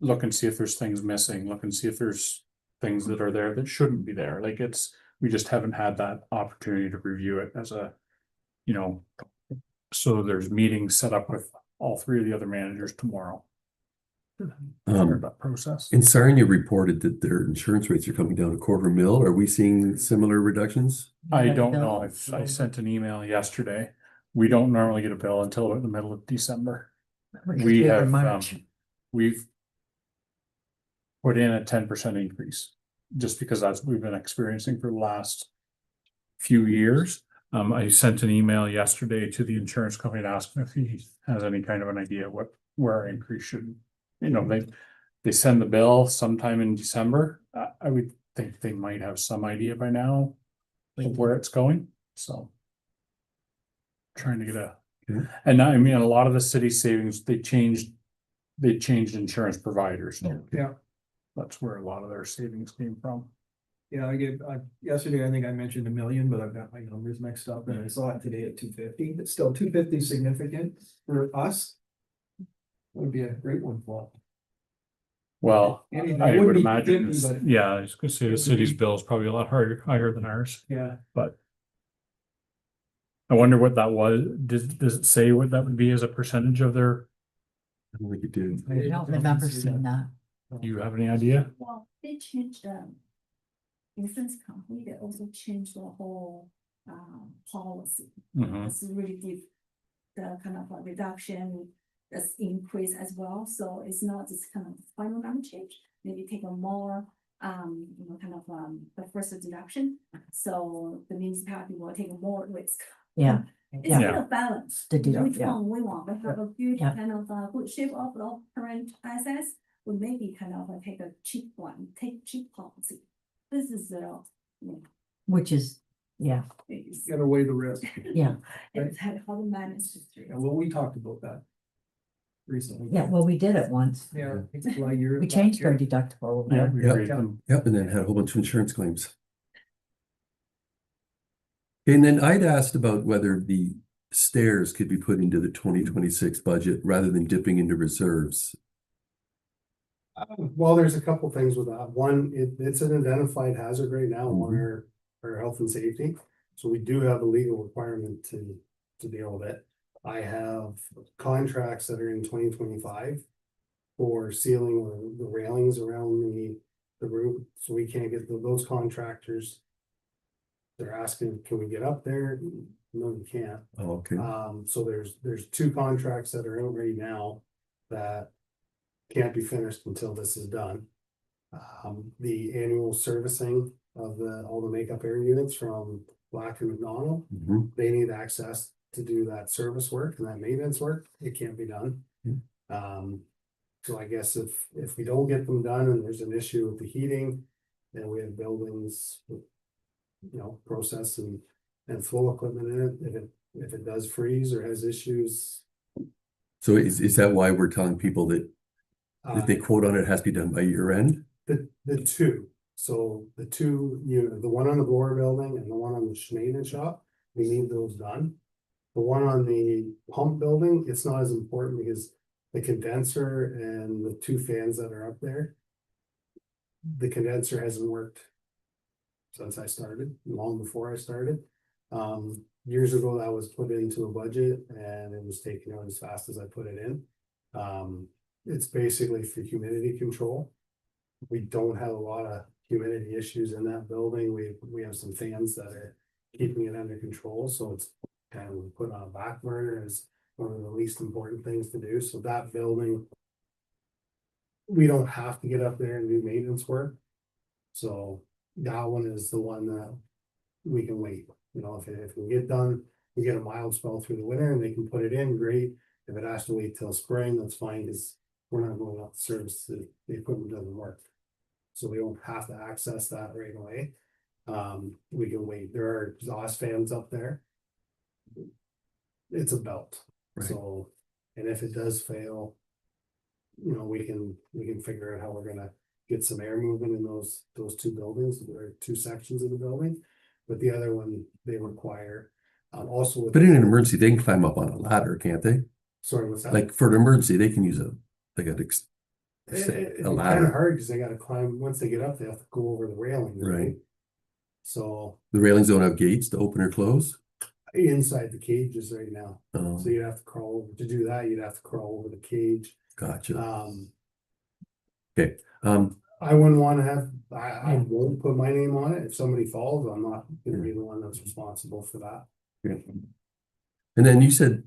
Look and see if there's things missing, look and see if there's things that are there that shouldn't be there. Like we just haven't had that opportunity to review it as a, so there's meetings set up with all three of the other managers tomorrow. Start that process. And Sarnia reported that their insurance rates are coming down a $250,000. Are we seeing similar reductions? I Got a don't bill? know. I sent an email yesterday. We don't normally get a bill until about the middle of December. Because We were have, March. we've put in a 10% increase, just because that's what we've been experiencing for the last few years. I sent an email yesterday to the insurance company to ask him if he has any kind of an idea where our increase should, they send the bill sometime in December. I would think they might have some idea by now of where it's going, so. Trying to get Okay. and I mean, a lot of the city savings, they changed insurance providers. Yeah. Yeah. That's where a lot of their savings came from. Yeah, yesterday, I think I mentioned 1 million, but I've got my numbers mixed up and I saw it today at 250. It's still 250 significant for us. Would be a great one for. Well, Anything. I It wouldn't would be imagine, 250, but- yeah, I was gonna say the city's bill is probably a lot higher than ours, Yeah, but. I wonder what that was. Does it say what that would be as a percentage of their, I don't think it did. I don't remember seeing that. do you have any idea? Well, they changed the insurance company, they also changed the whole policy. Mhm. It's really give the kind of a reduction, that's increase as well, so it's not just kind of final number change, maybe take a more. The first deduction, so the municipality will take more risk. Yeah, It's Yeah. kind of balance. The deduct, Which yeah. one we want, we have a good Yeah. kind of good shape of the current assets, we maybe kind of take a cheap one, take cheap policy. This is which is, yeah, it's gotta weigh the risk. yeah, it's how to manage this. Yeah, well, we talked about that. Recently. yeah, well, we did it once. Yeah. it's like you're- We changed our deductible. Yeah. we Yeah. raised them. Yep, and then had a whole bunch of insurance claims. And then I'd asked about whether the stairs could be put into the 2026 budget rather than dipping into reserves. Well, there's a couple things with that. One, it's an identified hazard right now on our health and safety. So we do have a legal requirement to deal with it. I have contracts that are in 2025 for sealing the railings around the roof, so we can't get those contractors. They're asking, can we get up there? No, you can't. Oh, okay. So there's 2 contracts that are out right now that can't be finished until this is done. The annual servicing of all the makeup air units from Black and McDonald, Mhm. they need access to do that service work and that maintenance work. It can't be done. So I guess if we don't get them done and there's an issue with the heating, then we have buildings with, process and flow equipment in it. If it does freeze or has issues, So is that why we're telling people that if they Uh, quote on it, it has to be done by year end? the two, so the two unit, the one on the blower building and the one on the Schneider shop, we need those done. The one on the pump building, it's not as important because the condenser and the two fans that are up there. The condenser hasn't worked since I started, long before I started. Years ago, that was put into a budget and it was taken out as fast as I put it in. It's basically for humidity control. We don't have a lot of humidity issues in that building. We have some fans that are keeping it under control, so it's kind of put on a back burner as one of the least important things to do. So that building, we don't have to get up there and do maintenance work. So that one is the one that we can wait, you know, if it can get done, we get a mild spell through the winter and they can put it in, great. If it has to wait till spring, that's fine, because we're not going out to service, the equipment doesn't work. So we don't have to access that right away. We can wait, there are exhaust fans up there. It's a belt, Right. so, and if it does fail. You know, we can figure out how we're gonna get some air movement in those two buildings, or two sections of the building. But the other one, they require, also. But in an emergency, they can climb up on a ladder, can't they? Sorry, what's that? Like for an emergency, they can use a It's kind of ladder. hard, because they gotta climb, once they get up, they have to go over the railing, right? Right. So, The railings don't have gates to open or close. inside the cages right now, Oh, so you'd have to crawl, to do that, you'd have to crawl over the cage. gotcha. Okay. I wouldn't wanna have, I won't put my name on it, if somebody falls, I'm not gonna be the one that's responsible for that. And then you said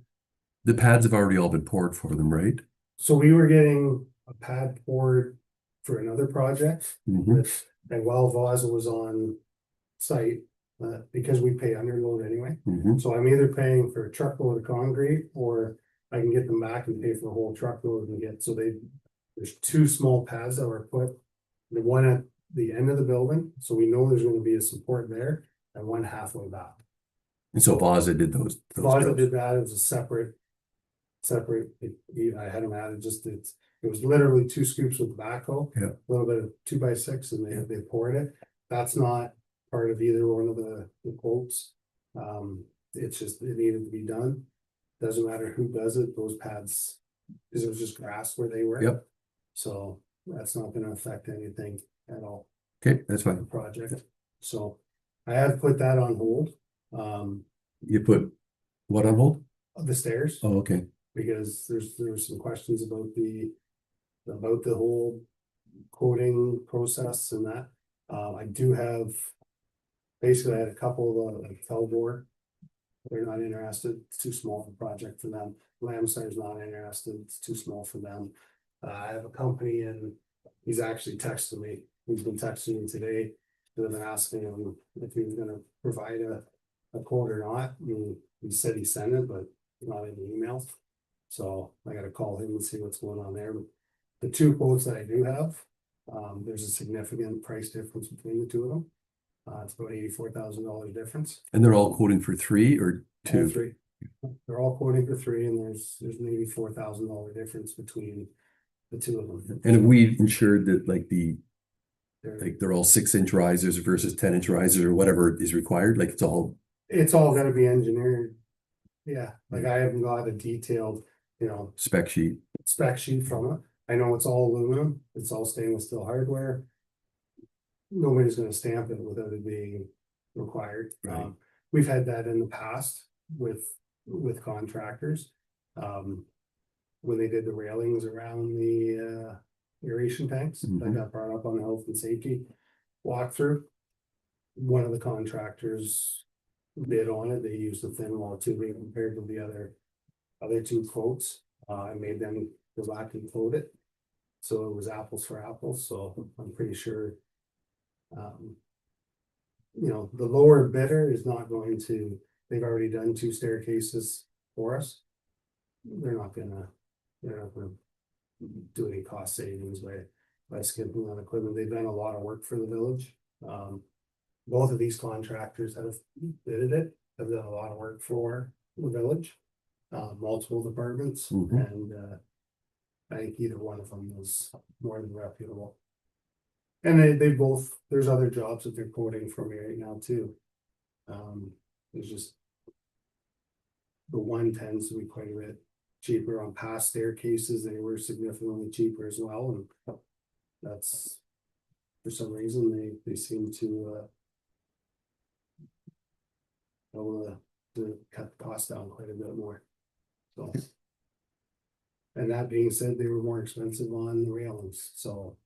the pads have already all been poured for them, right? So we were getting a pad poured for another project, Mhm. and while Vaza was on site, because we pay underload anyway. Mhm. So I'm either paying for a truckload of concrete, or I can get them back and pay for a whole truckload and get, so there's two small pads that were put. The one at the end of the building, so we know there's gonna be a support there, and one halfway back. And so Vaza did those Vaza jobs. did that, it was a separate. I had them added, it was literally two scoops with backhoe. Yeah. A little bit of 2x6 and they poured it, that's not part of either one of the quotes. It's just, it needed to be done, doesn't matter who does it, those pads, because it was just grass where they were. Yep. So that's not gonna affect anything at all. Okay, that's The fine. project, so I have put that on hold, You put what on hold? the stairs. Oh, okay. Because there were some questions about the whole quoting process and that. I do have, basically I had a couple of like Telvor. They're not interested, it's too small of a project for them. Lamstar's not interested, it's too small for them. I have a company, and he's actually texted me, he's been texting me today. I've been asking him if he was gonna provide a quote or not. He said he sent it, but not in the email. So I gotta call him and see what's going on there. The two quotes that I do have, there's a significant price difference between the two of them. It's about $84,000 difference. And they're all quoting for 3 or All 2? three. They're all quoting for 3, and there's an $84,000 difference between the two of them. And have we ensured that They're- they're all 6-inch risers versus 10-inch risers or whatever is required? Like it's all It's all gotta be engineered. Yeah, like I haven't got a detailed, spec sheet. spec sheet from it. I know it's all aluminum, it's all stainless steel hardware. Nobody's gonna stamp it without it being required. Right. We've had that in the past with contractors. When they did the railings around the aeration tanks, that Mhm. got brought up on the health and safety walkthrough. One of the contractors bid on it, they used the thin wall tubing compared to the other two quotes. I made them go back and quote it. So it was apples for apples, so I'm pretty sure. The lower bidder is not going to, they've already done 2 staircases for us. They're not gonna do any cost savings by skimping on equipment. They've done a lot of work for the village. Both of these contractors have bidded it, have done a lot of work for the village. multiple departments, Mhm. and I think either one of them was more than reputable. And they both, there's other jobs that they're quoting for me right now too. There's just. The one tends to be quite a bit cheaper on past staircases, they were significantly cheaper as well, and that's. For some reason, they seem to to cut the cost down quite a bit more, so. And that being said, they were more expensive on the railings, so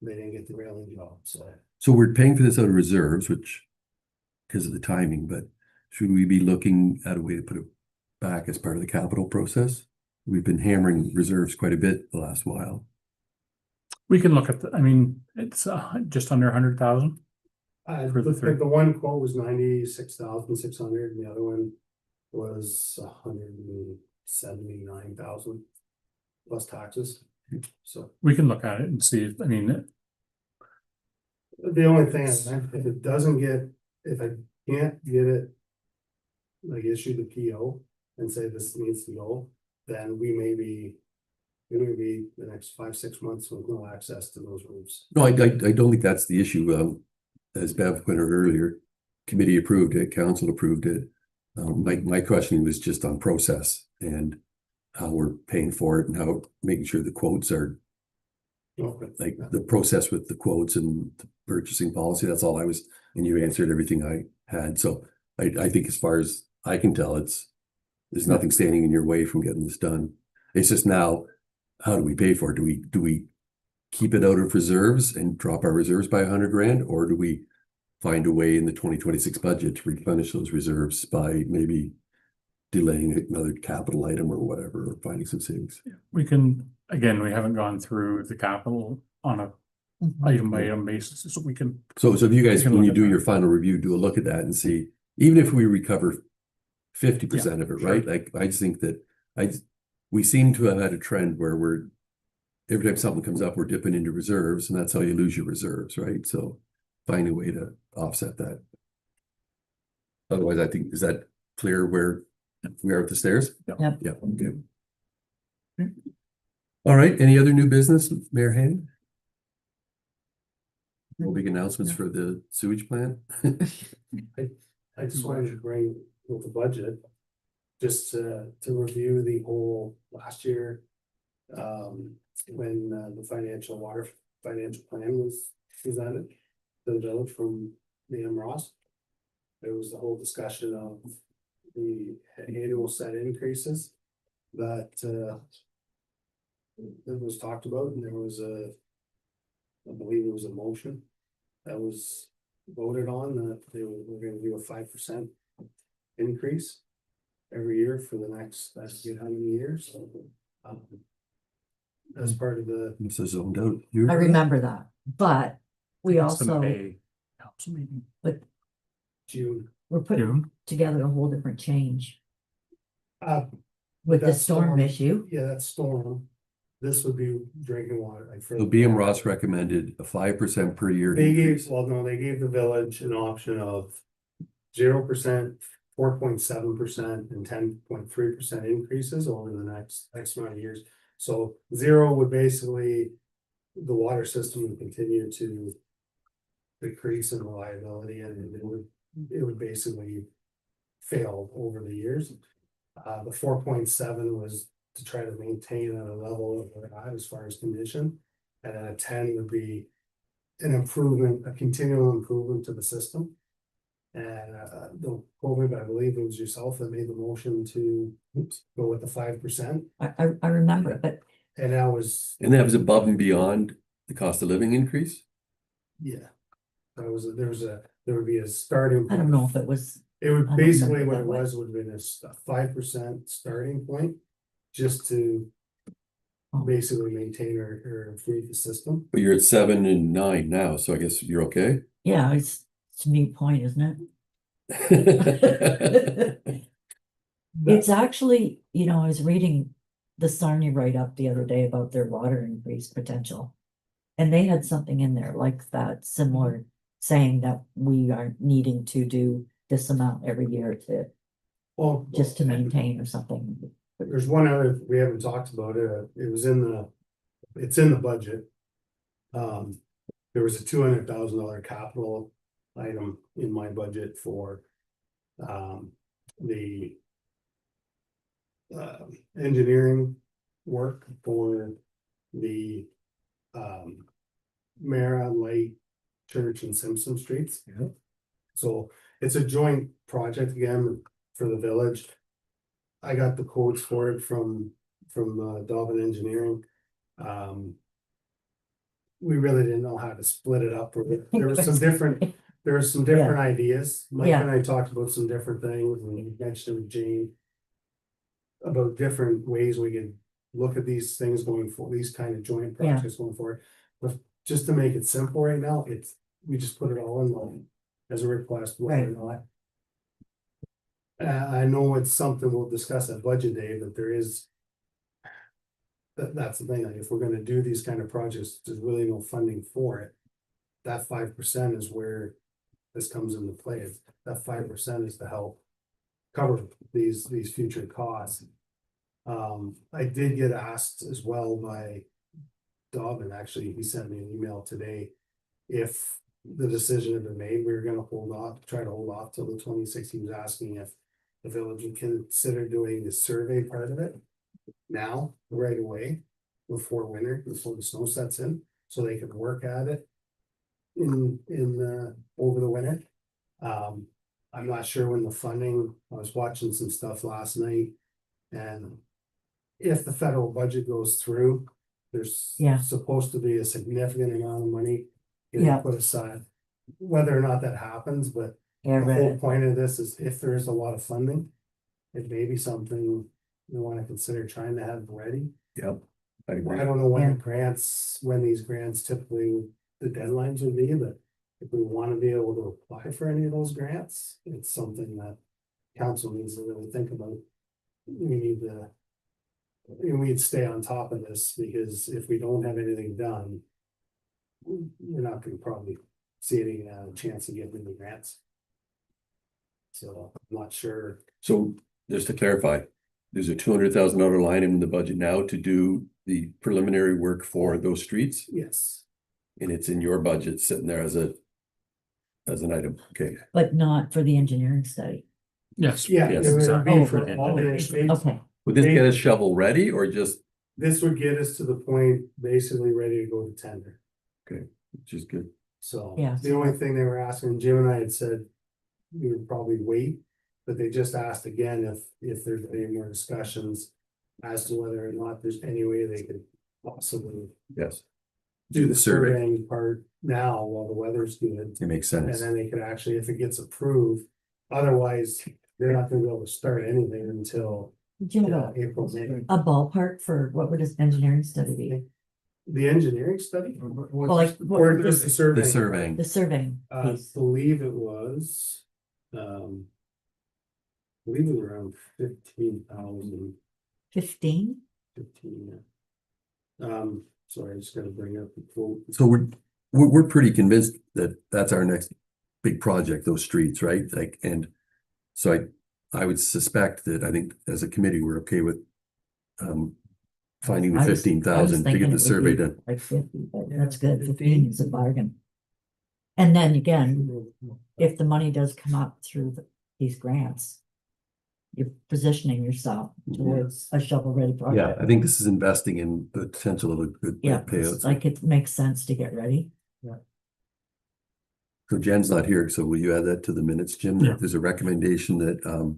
they didn't get the railing job, so. So we're paying for this out of reserves, which, because of the timing, but should we be looking at a way to put it back as part of the capital process? We've been hammering reserves quite a bit the last while. We can look at I mean, it's just under 100,000. For the three. The one quote was 96,600, and the other one was 179,000 plus taxes. So We can look at it and see if, I mean, the only thing is, if it doesn't get, if I can't get it, like issue the PO and say this needs to go, then we may be the next 5-6 months with no access to those roofs. No, I don't think that's the issue. As Bev pointed out earlier, committee approved it, council approved it. My question was just on process and how we're paying for it and how making sure the quotes are like the process with the quotes and the purchasing policy. That's all I was, and you answered everything I had. So I think as far as I can tell, there's nothing standing in your way from getting this done. It's just now, how do we pay for it? Do we keep it out of reserves and drop our reserves by 100 grand, or do we find a way in the 2026 budget to replenish those reserves by maybe delaying another capital item or whatever, or finding some savings? we can, again, we haven't gone through the capital on a Mhm. item by item basis, so we can. So if you guys, We can when look you at do that. your final review, do a look at that and see, even if we recover 50% of it, sure. right? Like, I just think that we seem to have had a trend where every time something comes up, we're dipping into reserves, and that's how you lose your reserves, right? So find a way to offset that. Otherwise, I think, is that clear where we are with the stairs? Yep. Yep. Yeah, okay. All right, any other new business, Mayor Hand? No big announcements for the sewage plant? I just wanted to bring with the budget, just to review the whole last year. When the financial plan was presented to the village from Liam Ross. There was the whole discussion of the annual set increases that was talked about, and there was I believe it was a motion that was voted on, that they were gonna do a 5% increase every year for the next, I forget how many years. As part of the, This is zoned out. You I remember that, but we It's the also, May council meeting. June. we're putting June. together a whole different change with the That storm issue. Yeah, that's storm. This would be drinking water, like for. So BM Ross recommended a 5% per year They increase. gave, well, no, they gave the village an option of 0%, 4.7%, and 10.3% increases over the next X amount of years. So 0 would basically, the water system would continue to decrease in reliability, and it would basically fail over the years. The 4.7 was to try to maintain at a level of we're at as far as condition, and then a 10 would be an improvement, a continual improvement to the system. And the COVID, I believe it was yourself that made the motion to go with the 5%, I remember it, but and that was, And that was above and beyond the cost of living increase? yeah. There would be a starting. I don't know if it was, It would I don't basically, remember what that it way. was, would have been a 5% starting point, just to Oh. basically maintain or improve the system. But you're at 7 and 9 now, so I guess you're okay. yeah, it's a moot point, isn't That's it? It's actually, I was reading the Sarnia write-up the other day about their water increase potential. And they had something in there like that, similar, saying that we are needing to do this amount every year Well, just to maintain or something. There's one other, we haven't talked about it, it's in the budget. There was a $200,000 capital item in my budget for, the engineering work for the, Mara Light Church and Simpson Streets. Yeah. So it's a joint project again for the village. I got the quotes for it from Dobbin Engineering. We really didn't know how to split it up. There was some different ideas. Mike and I talked about some different things, and we mentioned with Jane about different ways we could look at these things going forward, these kind of joint Yeah. projects going forward. But just to make it simple right now, we just put it all in line as a request, whether or not. I know it's something we'll discuss at budget day, but there is. That's the thing, like, if we're gonna do these kind of projects, there's really no funding for it. That 5% is where this comes into play. That 5% is to help cover these future costs. I did get asked as well by Dobbin, actually, he sent me an email today. If the decision had been made, we were gonna try to hold off till the 26th. He was asking if the village would consider doing the survey part of it now, right away, before winter, before the snow sets in, so they could work at it over the winter. I'm not sure when the funding, I was watching some stuff last night, and if the federal budget goes through, there's Yeah. supposed to be a significant amount of money Yeah. getting put aside. Whether or not that happens, but Yeah, the read whole it. point of this is if there is a lot of funding, it may be something we wanna consider trying to have ready. Yep. I I agree. don't know when these grants typically, the deadlines would be, but if we wanna be able to apply for any of those grants, it's something that council needs to really think about. We'd stay on top of this, because if we don't have anything done, we're not gonna probably see any chance of getting the grants. So I'm not sure. So just to clarify, there's a $200,000 line in the budget now to do the preliminary work for those streets, Yes, and it's in your budget sitting there as an item, okay? But not for the engineering study. Yes. yeah, Yes, it would exactly. be Oh, for all the streets. Okay, Would this get us shovel ready or just, This would get us to the point basically ready to go to tender. which is good? So Yeah. the only thing they were asking, Jim and I had said we would probably wait, but they just asked again if there's any more discussions as to whether or not there's any way they could possibly Yes, do the survey. surveying part now while the weather's good. it makes And sense. then they could actually, if it gets approved, otherwise they're not gonna be able to start anything until did you have April, May. a ballpark for what would this engineering study be? The engineering study Well, like, what or would just the this- surveying? The surveying, the surveying I piece? believe it was, I believe it was around 15,000, 15? 15. Sorry, I just gotta bring up the quote. so we're pretty convinced that that's our next big project, those streets, right? Like, and so I would suspect that I think as a committee, we're okay with finding the I was 15,000 to thinking get it the would survey be done. Like 50, but Yeah, that's good, 15. 15 is a bargain. And then again, if the money does come up through these grants, you're positioning yourself towards a shovel-ready Yeah, project. I think this is investing in the potential of a good Yeah, payout. it's like it makes sense to get ready. So Jen's not here, so will you add that to the minutes, Jim? Yeah. There's a recommendation that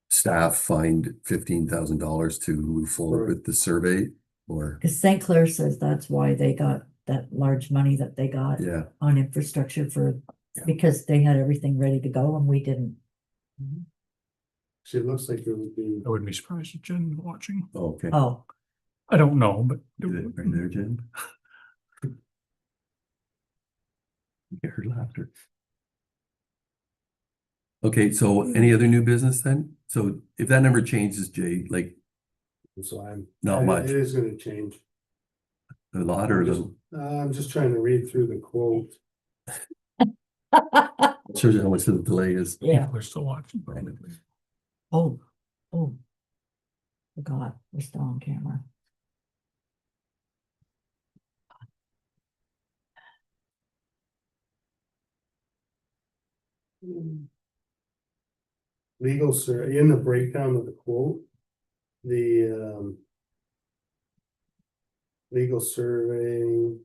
staff find $15,000 to move forward Right. with the survey, or, Because St. Clair says that's why they got that large money that they got yeah, on infrastructure for, Yeah. because they had everything ready to go and we didn't. Actually, it looks like it would be, I wouldn't be surprised if Jen was watching. oh, okay. Oh, I don't know, but. Right there, Jen. Get her laughter. Okay, so any other new business then? So if that number changes, Jay, like so not much, It is gonna change. a lot or a little, I'm just trying to read through the quote. shows you how much the delay is. yeah, People are still watching. oh, Forgot, we're still on camera. Legal in the breakdown of the quote, the legal surveying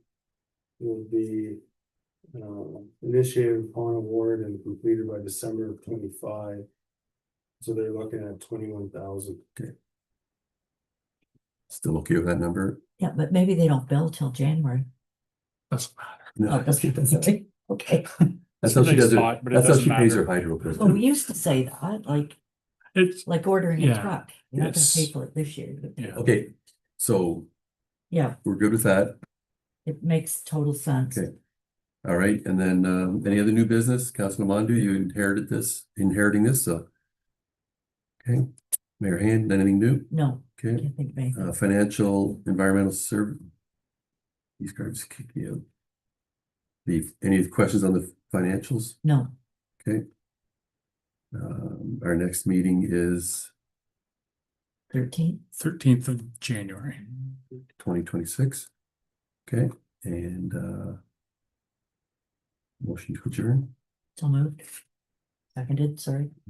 will be initiated upon award and completed by December of 25. So they're looking at 21,000. Still okay with that number? Yeah, but maybe they don't bill till January. Doesn't matter. Oh, No, that's right. Okay. that's how she Nice does thought, it. but it That's how doesn't she pays her matter. hydro bill. Well, we used to say that, It's, like ordering a Yeah. truck. You're not gonna pay Yes. for it this year. but- Yeah. Okay, so Yeah, we're good with that. it makes total sense. Okay. All right, and then any other new business? Councilman Mandu, you inheriting this, so. Okay, Mayor Hand, anything new? No, Okay, can't think of anything. financial, environmental service. These cards kick me out. Any questions on the financials? No, Okay. Our next meeting is 13th. 13th of January. 2026. Okay, and motion to adjourn. So moved. Seconded, sorry.